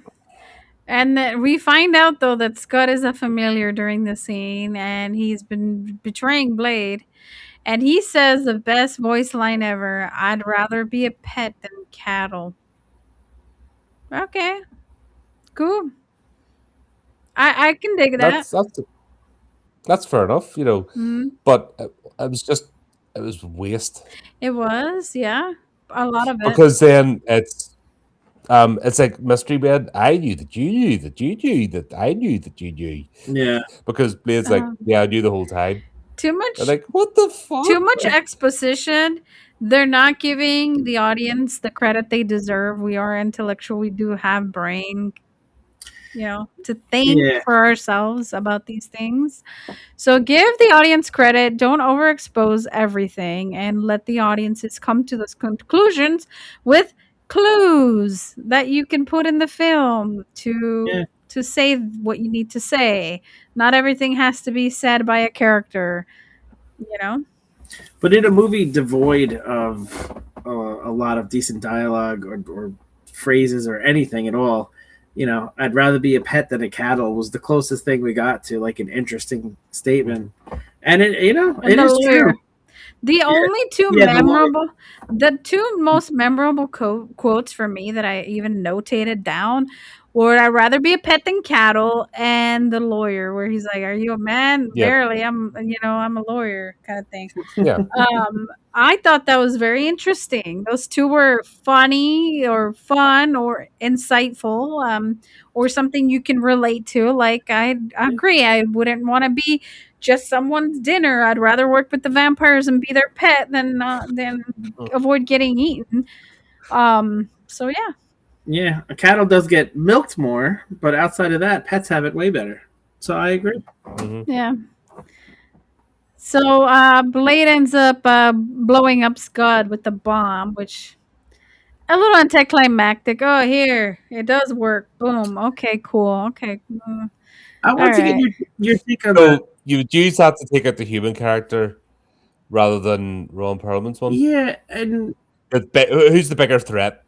And we find out though that Scott is a familiar during the scene, and he's been betraying Blade. And he says the best voice line ever: "I'd rather be a pet than cattle." Okay, cool. I can dig that. That's fair enough, Mhm. but it was waste, It was, yeah, a lot of it. because then it's like mystery bed. I knew that you knew that you knew that I knew that you knew, yeah, because Blade's like, Um, yeah, I knew the whole time. too I'm much, like, what the fuck? too much exposition. They're not giving the audience the credit they deserve. We are intellectual. We do have brain, to think yeah. for ourselves about these things. So give the audience credit. Don't overexpose everything, and let the audiences come to those conclusions with clues that you can put in the film Yeah. to say what you need to say. Not everything has to be said by a character, you know? But in a movie devoid of a lot of decent dialogue or phrases or anything at all, I'd rather be a pet than a cattle was the closest thing we got to like an interesting statement, and And it the is lawyer. true. The only two Yeah, the lawyer. memorable, the two most memorable quotes for me that I even notated down were "I'd rather be a pet than cattle," and the lawyer, where he's like, "Are you a man? Yeah, Barely. I'm a lawyer," kind of thing. yeah. I thought that was very interesting. Those two were funny or fun or insightful, or something you can relate to. Like I agree, I wouldn't want to be just someone's dinner. I'd rather work with the vampires and be their pet than avoid getting eaten. So yeah. Yeah, a cattle does get milked more, but outside of that, pets have it way better. So I agree. Hmm. Yeah. So Blade ends up blowing up Scud with the bomb, which a little anticlimactic. Oh, here it does work. Boom. Okay, cool. Okay. I All want to get right. your take on that. So you would use that to take out the human character rather than Ron Perlman's one. Yeah, and Who's the bigger threat?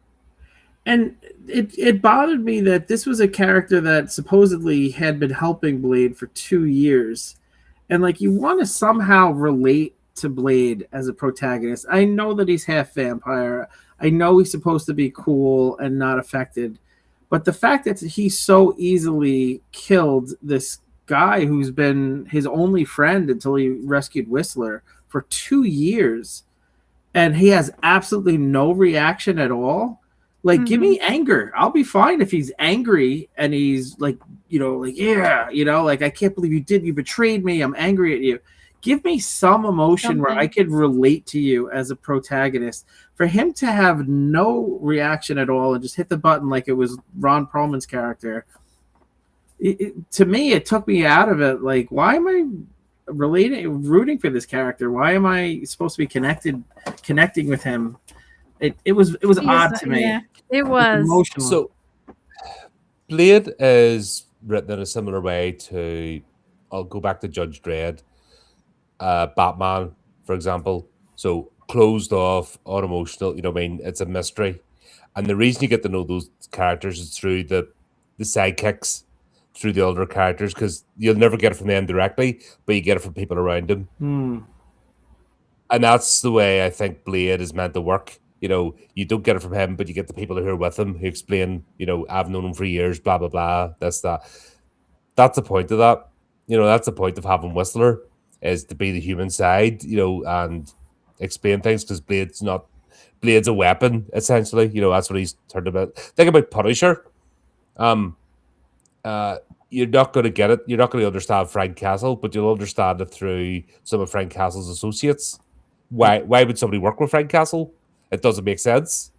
and it bothered me that this was a character that supposedly had been helping Blade for 2 years, and like you want to somehow relate to Blade as a protagonist. I know that he's half vampire. I know he's supposed to be cool and not affected, but the fact that he so easily killed this guy who's been his only friend until he rescued Whistler for 2 years, and he has absolutely no reaction at all. Like, give Mhm. me anger. I'll be fine if he's angry and he's like, like, yeah, like, I can't believe you betrayed me. I'm angry at you. Give me some emotion where I Something. could relate to you as a protagonist. For him to have no reaction at all and just hit the button like it was Ron Perlman's character, to me, it took me out of it. Like, why am I rooting for this character? Why am I supposed to be connecting with him? It was odd to me. Yeah, it was. Emotional. So Blade is written in a similar way to I'll go back to Judge Dredd, Batman, for example. So closed off, unemotional. You know what I mean? It's a mystery, and the reason you get to know those characters is through the sidekicks, through the older characters, because you'll never get it from them directly, but you get it from people around them. And that's the way I think Blade is meant to work. You know, you don't get it from him, but you get the people who are with him who explain, you know, I've known him for years, blah, blah, blah, this, that. That's the point of that. You know, that's the point of having Whistler, is to be the human side, you know, and explain things, because Blade's a weapon, essentially. You know, that's what he's turned about. Think about Punisher. Um, you're not going to get it. You're not going to understand Frank Castle, but you'll understand it through some of Frank Castle's associates. Why would somebody work with Frank Castle? It doesn't make sense.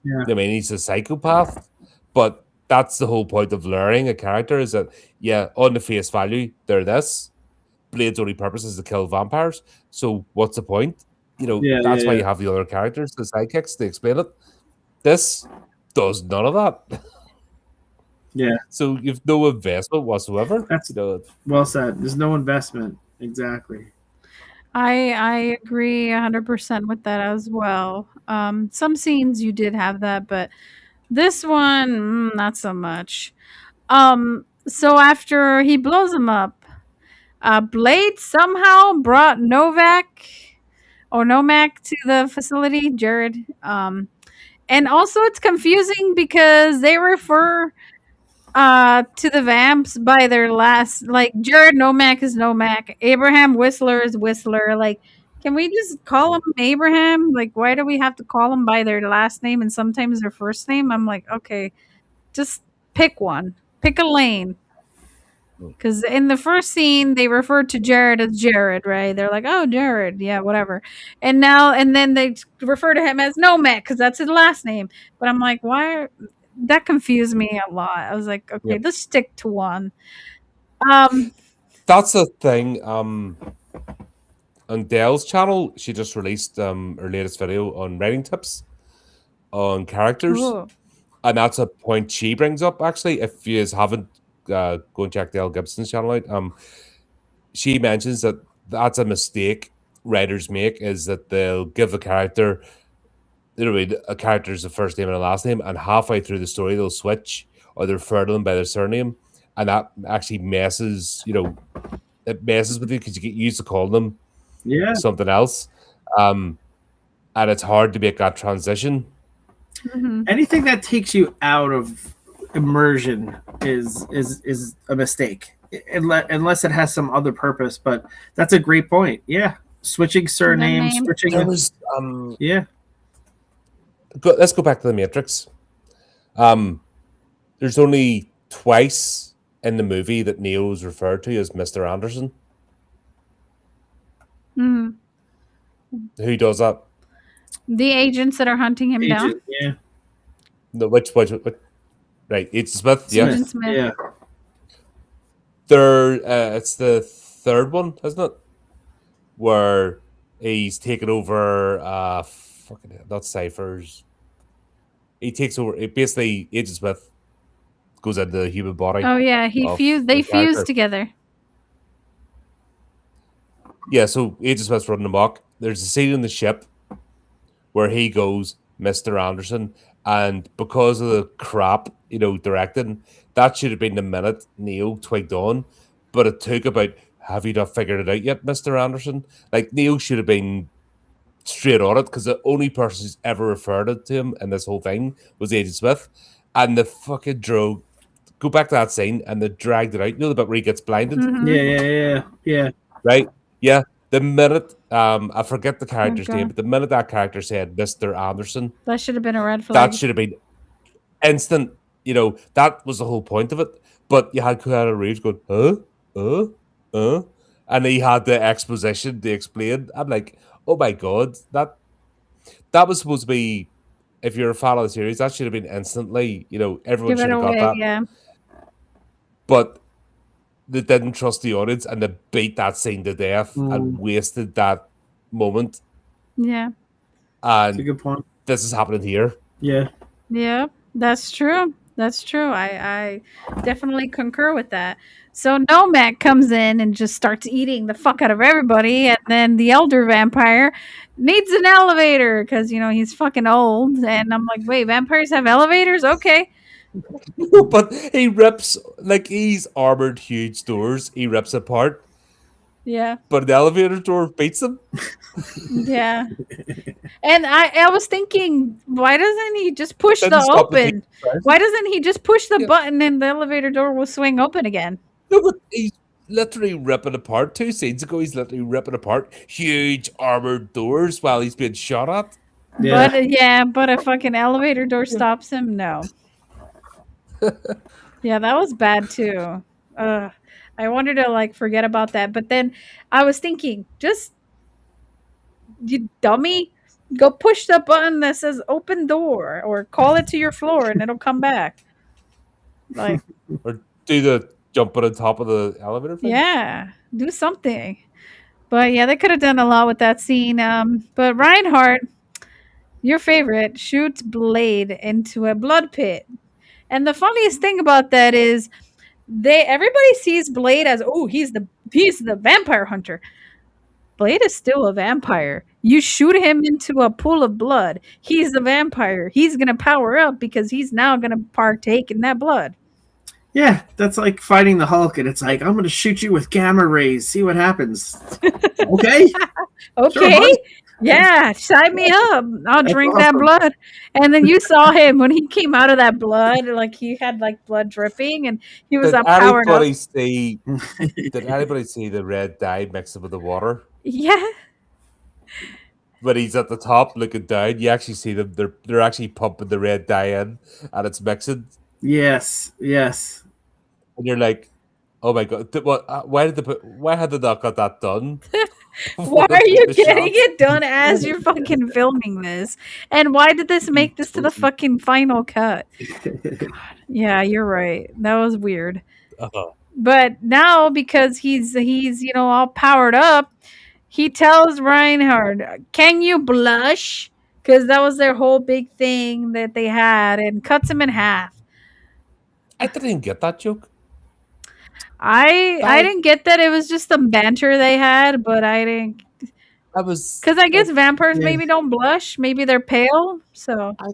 Yeah. I mean, he's a psychopath, but that's the whole point of learning a character, is that, yeah, on the face value, they're this. Blade's only purpose is to kill vampires. So what's the point? You know, Yeah, that's why yeah. you have the other characters, the sidekicks, to explain it. This does none of that. Yeah. So you've no investment whatsoever. That's You know, well said. There's no investment. Exactly. I agree 100% with that as well. Some scenes you did have that, but this one, not so much. So after he blows him up, Blade somehow brought Nomak to the facility, Jared. And also it's confusing because they refer to the vamps by their last, like Jared Nomak is Nomak, Abraham Whistler is Whistler. Like, can we just call him Abraham? Like, why do we have to call them by their last name and sometimes their first name? I'm like, okay, just pick one, pick a lane. Because in the first scene, they referred to Jared as Jared, right? They're like, "Oh, Jared, yeah, whatever." And then they refer to him as Nomak because that's his last name. But I'm like, why? That confused me a lot. I was like, okay, yep. let's stick to one. Um, That's the thing. On Dell's channel, she just released her latest video on writing tips on characters. ooh, And that's a point she brings up, actually. If you haven't, go and check Dale Gibson's channel out. She mentions that that's a mistake writers make, is that they'll give a character, literally a character's the first name and a last name, and halfway through the story they'll switch, or they refer to them by their surname, and that actually messes, you know, it messes with you because you get used to calling them Yeah. something else. And it's hard to make that transition. mhm. Anything that takes you out of immersion is a mistake, unless it has some other purpose. But that's a great point. Yeah, switching surnames, name. switching. There was Yeah. let's go back to the Matrix. There's only twice in the movie that Neo is referred to as Mr. Anderson. Mhm. Who does that? The agents that are hunting him down. Agent. Yeah. No, which right, Agent Smith. Yeah, Agent Smith. Yeah. it's the third one, isn't it? Where he's taken over. Fucking hell, not Cypher's. He takes over. Basically, Agent Smith goes into the human body. Oh yeah, of They the character. fused together. Yeah, so Agent Smith's running amok. There's a scene in the ship where he goes, Mr. Anderson, and because of the crap, you know, directing, that should have been the minute Neo twigged on, but it took about, have you not figured it out yet, Mr. Anderson? Like, Neo should have been straight on it, because the only person who's ever referred it to him in this whole thing was Agent Smith, and the fucking drug. Go back to that scene, and they dragged it out. You know the bit where he gets blinded? Mhm. Yeah. Right? Yeah. The minute, I forget the character's God. name, but the minute that character said Mr. Anderson, That should have been a red that flag. should have been instant. You know, that was the whole point of it. But you had Keanu Reeves going, and he had the exposition to explain. I'm like, oh my God, that was supposed to be, if you're a fan of the series, that should have been instantly, you know, everyone Give it should have got away, that. yeah. But they didn't trust the audience, and they beat that scene to death and wasted that moment. Yeah. That's a And good point. this is happening here. Yeah. Yeah, that's true. That's true. I definitely concur with that. So Nomak comes in and just starts eating the fuck out of everybody, and then the elder vampire needs an elevator because he's fucking old. And I'm like, wait, vampires have elevators? Okay, But he rips like he's armored huge doors. He rips apart, yeah, but the elevator door beats him. yeah. And I was thinking, why doesn't he just push the Doesn't stop the thing. open? Why doesn't he just push the Yeah. button and the elevator door will swing open again? No, but he's literally ripping apart. 2 scenes ago, he's literally ripping apart huge armored doors while he's being shot at. But Yeah. yeah, but a fucking elevator door stops him. No. Yeah, that was bad too. Ugh. I wanted to like forget about that, but then I was thinking, just you dummy, go push the button that says open door or call it to your floor and it'll come back. Like, Or do the jumping on top of the elevator thing. yeah, do something. But yeah, they could have done a lot with that scene. But Reinhardt, your favorite, shoots Blade into a blood pit. And the funniest thing about that is everybody sees Blade as, oh, he's the vampire hunter. Blade is still a vampire. You shoot him into a pool of blood. He's the vampire. He's gonna power up because he's now gonna partake in that blood. Yeah, that's like fighting the Hulk, and it's like, I'm going to shoot you with gamma rays. See what happens. Okay, sure, Okay. bud. Yeah, sign me up. I'll That's drink that awesome. blood. And then you saw him when he came out of that blood, like he had like blood dripping and he was Did up powered up. anybody see? Did anybody see the red dye mixed with the water? Yeah. When he's at the top looking down, you actually see them. They're actually pumping the red dye in, and it's mixing. Yes, yes. And you're like, "Oh my god! What? Why did they put? Why had they not got that done? Why Before they are took you the getting shot?" it done as you're fucking filming this? And why did this make this to the Totally. fucking final cut? Yeah, you're right. That was weird. Uh-huh. But now because he's all powered up, he tells Reinhard, "Can you blush?" Because that was their whole big thing that they had, and cuts him in half. I didn't even get that joke. I That didn't get that. It was just some banter they had, but I didn't. that was Because I guess like vampires Yeah, maybe don't blush. Maybe they're pale. So I,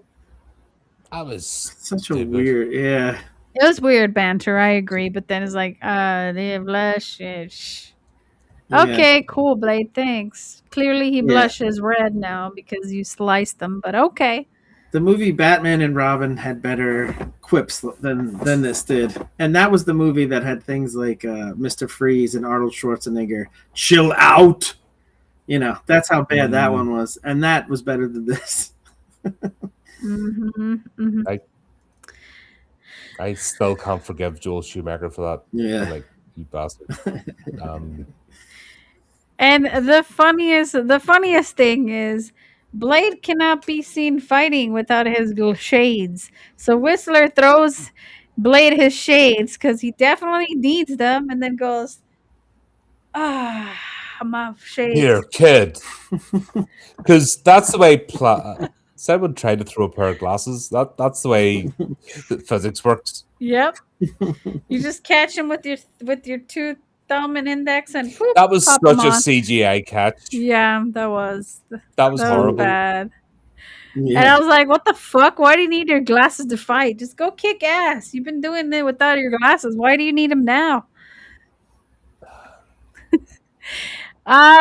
I was such a stupid. weird, yeah. it was weird banter. I agree. But then it's like, they blush. Yeah. Okay, cool, Blade. Thanks. Clearly, he Yeah. blushes red now because you sliced them. But okay. The movie Batman and Robin had better quips than this did, and that was the movie that had things like Mr. Freeze and Arnold Schwarzenegger. Chill out. That's how bad that one was, and that was better than this. Mm-hmm, mm-hmm. I still can't forgive Joel Schumacher for that. Yeah. I'm like, you bastard. And the funniest thing is Blade cannot be seen fighting without his shades. So Whistler throws Blade his shades because he definitely needs them, and then goes, "Ah, my Here, shades." kid. Because that's the way someone tried to throw a pair of glasses. That's the way that physics works. Yep. You just catch him with your two thumb and index, and poop, That was pop such them a on. CGI catch. Yeah, that was That was that was horrible. bad. And Yeah. I was like, what the fuck? Why do you need your glasses to fight? Just go kick ass. You've been doing it without your glasses. Why do you need them now?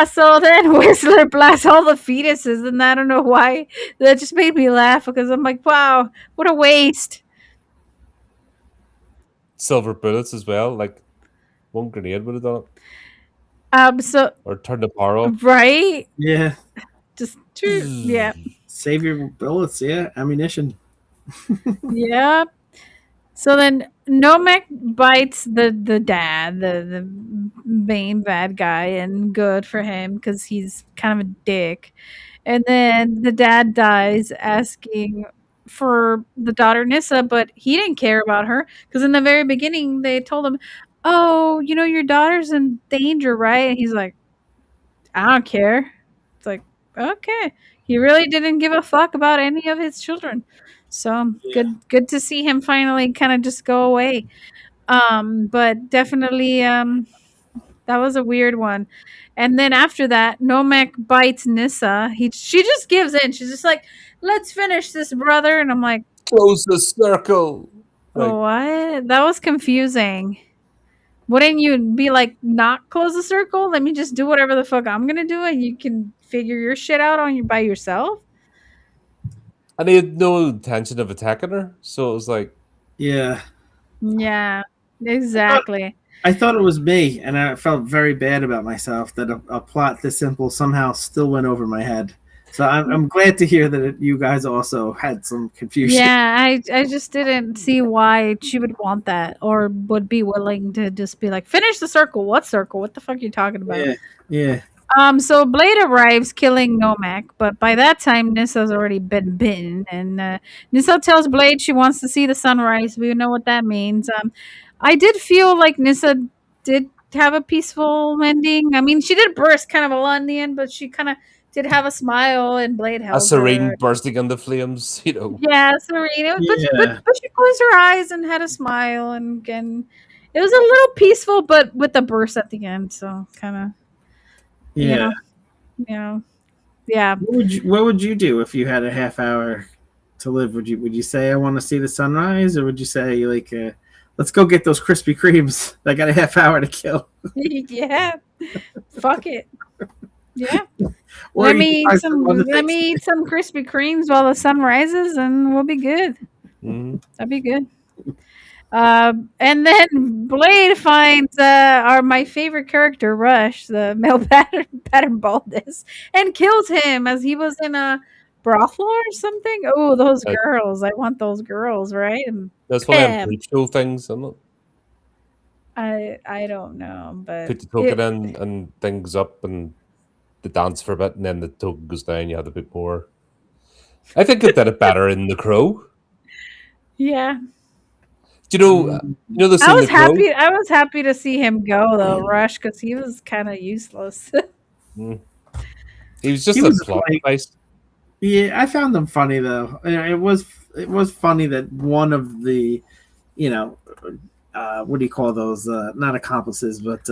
So then Whistler blasts all the fetuses, and I don't know why. That just made me laugh because I'm like, wow, what a waste. Silver bullets as well. Like one grenade would have done it. So Or turned the power off. right, Yeah. just true, yeah, Save your bullets. Yeah. Ammunition. yeah. So then Nomek bites the dad, the main bad guy, and good for him because he's kind of a dick. And then the dad dies asking for the daughter Nissa, but he didn't care about her because in the very beginning they told him, "Oh, your daughter's in danger, right?" And he's like, "I don't care." It's like, okay, he really didn't give a fuck about any of his children. So Yeah. good to see him finally kind of just go away. But definitely that was a weird one. And then after that, Nomek bites Nissa. She just gives in. She's just like, "Let's finish this, brother." And I'm like, Close the circle. Like, "What?" That was confusing. Wouldn't you be like, "Not close the circle? Let me just do whatever the fuck I'm gonna do, and you can figure your shit out on you by yourself." and he had no intention of attacking her, so it was like, Yeah. Yeah, I thought exactly. I thought it was me, and I felt very bad about myself that a plot this simple somehow still went over my head. So I'm glad to hear that you guys also had some confusion. Yeah, I just didn't see why she would want that or would be willing to just be like, "Finish the circle." What circle? What the fuck are you talking about? Yeah, yeah, So Blade arrives, killing Nomak, but by that time Nissa's already been bitten, and Nissa tells Blade she wants to see the sunrise. We know what that means. I did feel like Nissa did have a peaceful ending. I mean, she did burst kind of a lot in the end, but she kind of did have a smile, and Blade a held serene her. bursting into flames, you know. Yeah, Serena, yeah, but she closed her eyes and had a smile, and it was a little peaceful, but with the burst at the end. So kind of, you yeah. know, you know, yeah. What would you do if you had a half hour to live? Would you say I want to see the sunrise, or would you say like let's go get those Krispy Kremes? I got a half hour to kill. Yeah, fuck it. Yeah. Or you can find some other Let things. me eat some Krispy Kremes while the sun rises, and we'll be good. Mhm. That'd be good. And then Blade finds our my favorite character, Rush, the male pattern baldness, and kills him as he was in a brothel or something. Oh, those Uh, girls! I want those girls, right? And that's one of them Pam. creep show things, isn't it? I don't know, but Put the token in and things up and the dance for a bit, and then the token goes down. You have a bit more. I think it did it better in The Crow. yeah. Do you know? Mm. You know the scene in The Crow? I was happy to see him go though, Rush, because he was kind of useless. Mm. He was He just a was plot funny. device. Yeah, I found him funny though. It was funny that one of the, you know, what do you call those? Not accomplices, but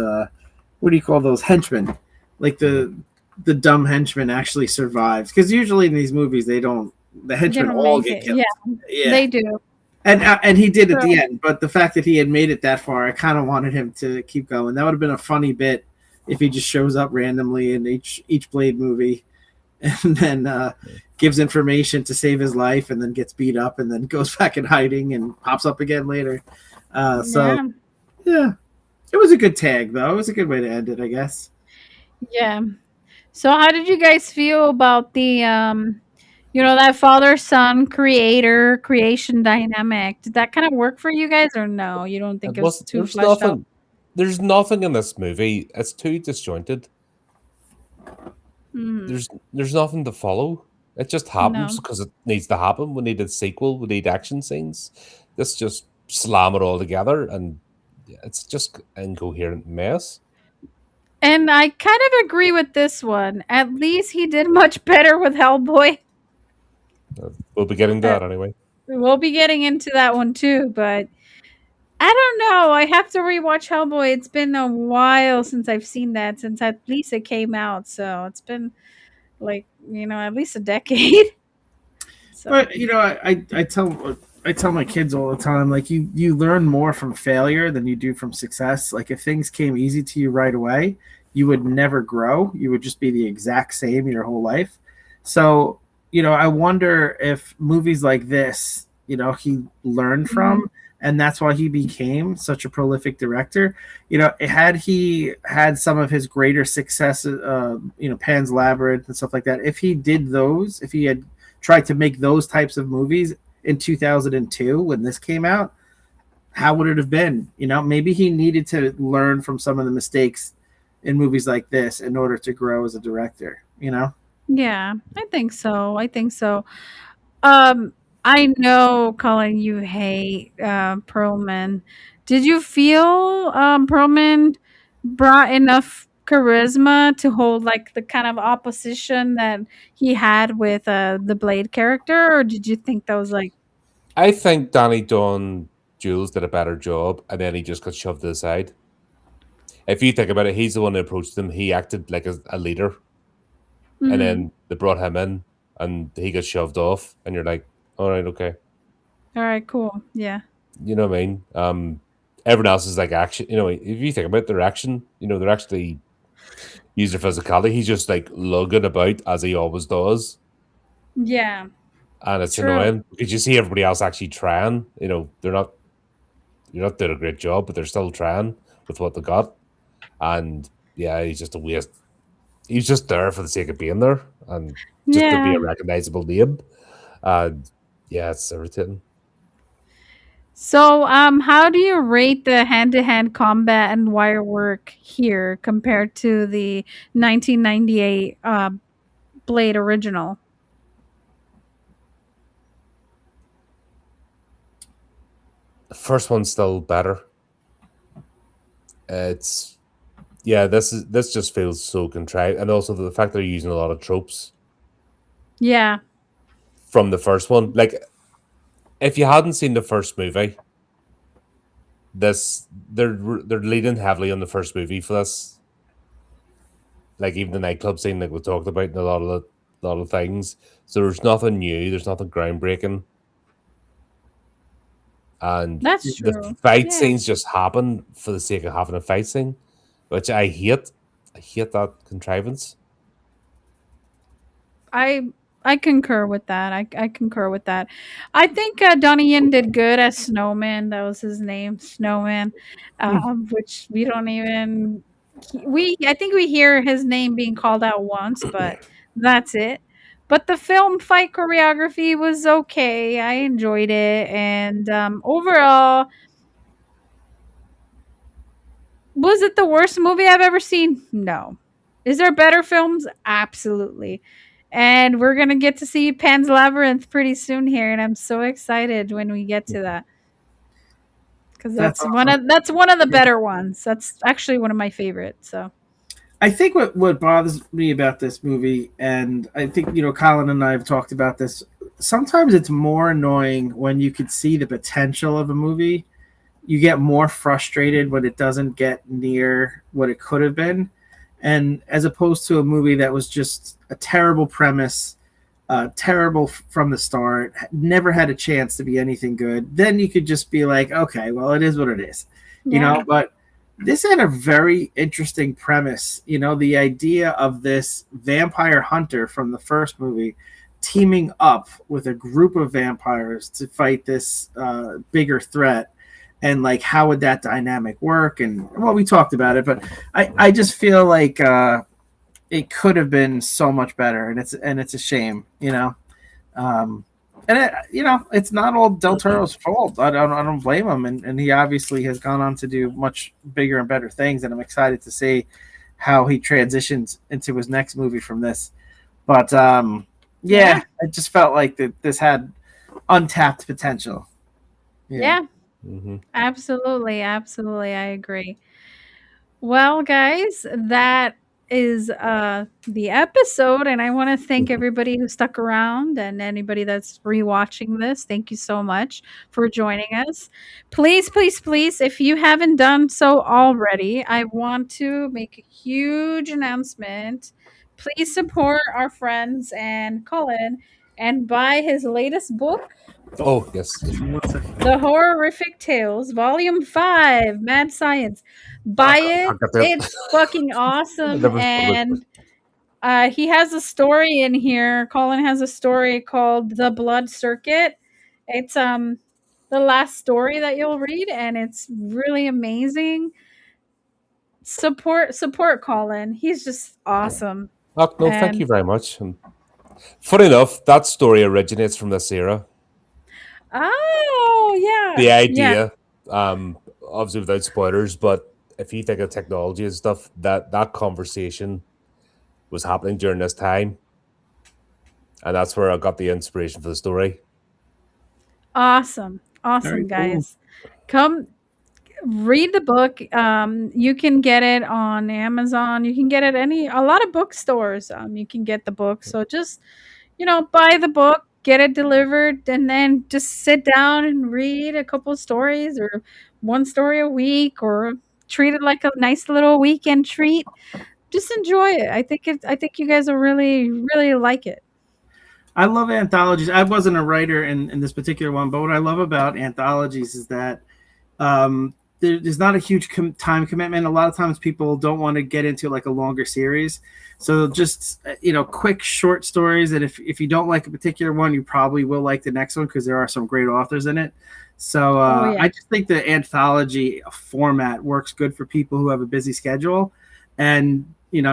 what do you call those henchmen? Like Mhm. the dumb henchman actually survives because usually in these movies they don't. The They henchmen don't all make get it. killed. Yeah, Yeah, they do. and he did at the So end. But the fact that he had made it that far, I kind of wanted him to keep going. That would have been a funny bit if he just shows up randomly in each Blade movie and then gives information to save his life and then gets beat up and then goes back in hiding and pops up again later. So yeah, yeah, it was a good tag though. It was a good way to end it, I guess. yeah. So how did you guys feel about the that father son creation dynamic? Did that kind of work for you guys, or no? You don't It think it was was too fleshed out? There's nothing in this movie. It's too disjointed. Mm, There's nothing to follow. It just happens no. because it needs to happen. We need a sequel. We need action scenes. This just slam it all together, and it's just incoherent mess. And I kind of agree with this one. At least he did much better with Hellboy. We'll be getting to Uh, that anyway. we'll be getting into that one too, but I don't know. I have to rewatch Hellboy. It's been a while since I've seen that, since at least it came out. So it's been like, at least a decade. So, But I tell my kids all the time, like you learn more from failure than you do from success. Like if things came easy to you right away, you would never grow. You would just be the exact same your whole life. So, I wonder if movies like this, he learned mhm. from, and that's why he became such a prolific director. Had he had some of his greater successes, Pan's Labyrinth and stuff like that, if he did those, if he had tried to make those types of movies in 2002 when this came out, how would it have been? Maybe he needed to learn from some of the mistakes in movies like this in order to grow as a director. Yeah, I think so. I think so. Um, I know, Colin, you hate Perlman. Did you feel Perlman brought enough charisma to hold like the kind of opposition that he had with the Blade character, or did you think that was like I think Danny Don Jules did a better job, and then he just got shoved to the side. If you think about it, he's the one that approached them. He acted like a leader, and Mhm. then they brought him in, and he got shoved off, and you're like, all right, okay, Alright, cool. Yeah. you know what I mean? Everyone else is like action. You know, if you think about their action, they're actually use their physicality. He's just like lugging about as he always does, Yeah. and it's True. annoying because you see everybody else actually trying. You're not doing a great job, but they're still trying with what they got. And yeah, he's just a waste. He's just there for the sake of being there and just to be Yeah. a recognizable name. And yeah, it's irritating. So, how do you rate the hand-to-hand combat and wire work here compared to the 1998 Blade original? The first one's still better. It's yeah, this just feels so contrived, and also the fact they're using a lot of tropes Yeah, from the first one. Like, if you hadn't seen the first movie, this they're leaning heavily on the first movie for this. Like even the nightclub scene, like we talked about, in a lot of things. So there's nothing new, there's nothing groundbreaking, and that's the true. fight Yeah. scenes just happen for the sake of having a fight scene, which I hate. I hate that contrivance. I I concur with that. I concur with that. I think Donnie Yen did good as Snowman. That was his name, Snowman. Which we don't even we I think we hear his name being called out once, but that's it. But the film fight choreography was okay. I enjoyed it, and overall, was it the worst movie I've ever seen? No. Is there better films? Absolutely. And we're gonna get to see Pan's Labyrinth pretty soon here, and I'm so excited when we get to that because That's awesome. that's one of the better ones. That's actually one of my favorites. So I think what bothers me about this movie, and I think Colin and I have talked about this. Sometimes it's more annoying when you could see the potential of a movie. You get more frustrated when it doesn't get near what it could have been, and as opposed to a movie that was just a terrible premise, terrible from the start, never had a chance to be anything good. Then you could just be like, okay, well, it is what it is, yeah, But this had a very interesting premise. The idea of this vampire hunter from the first movie teaming up with a group of vampires to fight this bigger threat, and like how would that dynamic work, and well, we talked about it, but I just feel like it could have been so much better, and it's a shame. um, and it's not all Del Toro's fault. I don't blame him, and he obviously has gone on to do much bigger and better things, and I'm excited to see how he transitions into his next movie from this. But yeah, yeah, I just felt like that this had untapped potential. Yeah. yeah. Hmm. Absolutely, absolutely. I agree. Well, guys, that is the episode, and I want to thank everybody who stuck around and anybody that's rewatching this. Thank you so much for joining us. Please, please, please, if you haven't done so already, I want to make a huge announcement. Please support our friends and Colin and buy his latest book, Oh yes, One second. the Horrific Tales, Volume 5, Mad Science. Buy I it. got that. It's fucking I awesome. never thought about it. And he has a story in here. Colin has a story called The Blood Circuit. It's the last story that you'll read, and it's really amazing. Support Colin. He's just awesome. Oh, no, thank you And very much. And funny enough, that story originates from this era. oh The yeah. Yeah. idea, obviously without spoilers, but if you think of technology and stuff, that conversation was happening during this time, and that's where I got the inspiration for the story. Awesome. Very Awesome, cool. guys. Come read the book. You can get it on Amazon. You can get it a lot of bookstores. You can get the book. So just buy the book. get it delivered, and then just sit down and read a couple stories or one story a week, or treat it like a nice little weekend treat. Just enjoy it. I think you guys will really, really like it. I love anthologies. I wasn't a writer in this particular one, but what I love about anthologies is that there's not a huge time commitment. A lot of times people don't want to get into like a longer series. So just, quick short stories. And if you don't like a particular one, you probably will like the next one because there are some great authors in it. So Oh yeah. I just think the anthology format works good for people who have a busy schedule and,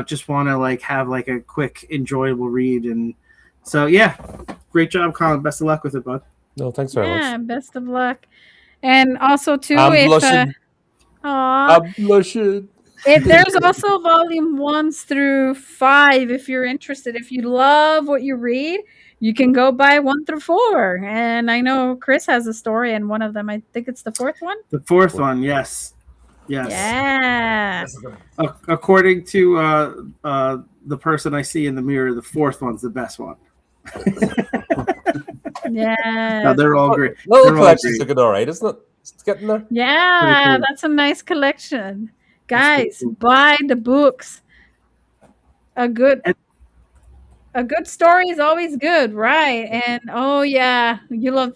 just want to like have like a quick, enjoyable read. And so, yeah, great job, Colin. Best of luck with it, bud. No, thanks very much. Yeah, best of luck. And also too, I'm if blushing. aw, I'm blushing. there's also volume 1s through 5 if you're interested. If you love what you read, you can go buy 1 through 4. And I know Chris has a story in one of them. I think it's the 4th one. The fourth one, yes. Yes. Yeah. According to the person I see in the mirror, the fourth one's the best one. Yeah. No, they're all great. Little They're all collection's great. looking all right, isn't it? It's getting there. Yeah, cool. that's a nice collection. That's pretty Guys, cool. buy the books. A good And- a good story is always good, right? And oh yeah, you love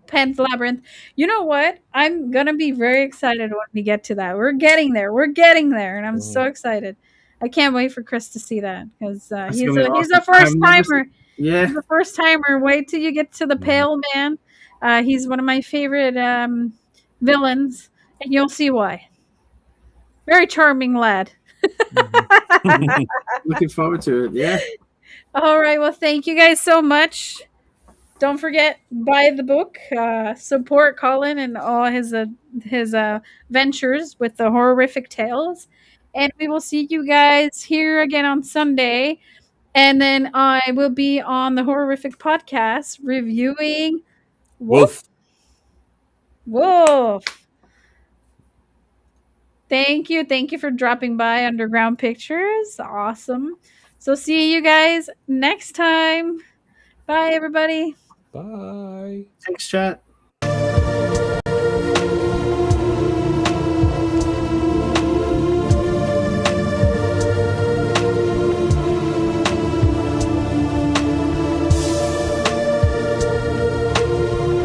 Pan's Labyrinth. You know what? I'm gonna be very excited when we get to that. We're getting there. We're getting there, and I'm so excited. I can't wait for Chris to see that because That's he's gonna be he's awesome. a first I've never timer. seen. Yeah, He's a first timer. Wait till you get to the Pale Man. He's one of my favorite villains, and you'll see why. Very charming lad. looking forward to it. Yeah, All right. Well, thank you guys so much. Don't forget, buy the book. Support Colin and all his ventures with the horrific tales. And we will see you guys here again on Sunday. And then I will be on the Horrific podcast reviewing Wolf. Wolf. Thank you. Thank you for dropping by Underground Pictures. Awesome. So see you guys next time. Bye, everybody. Bye. thanks, chat.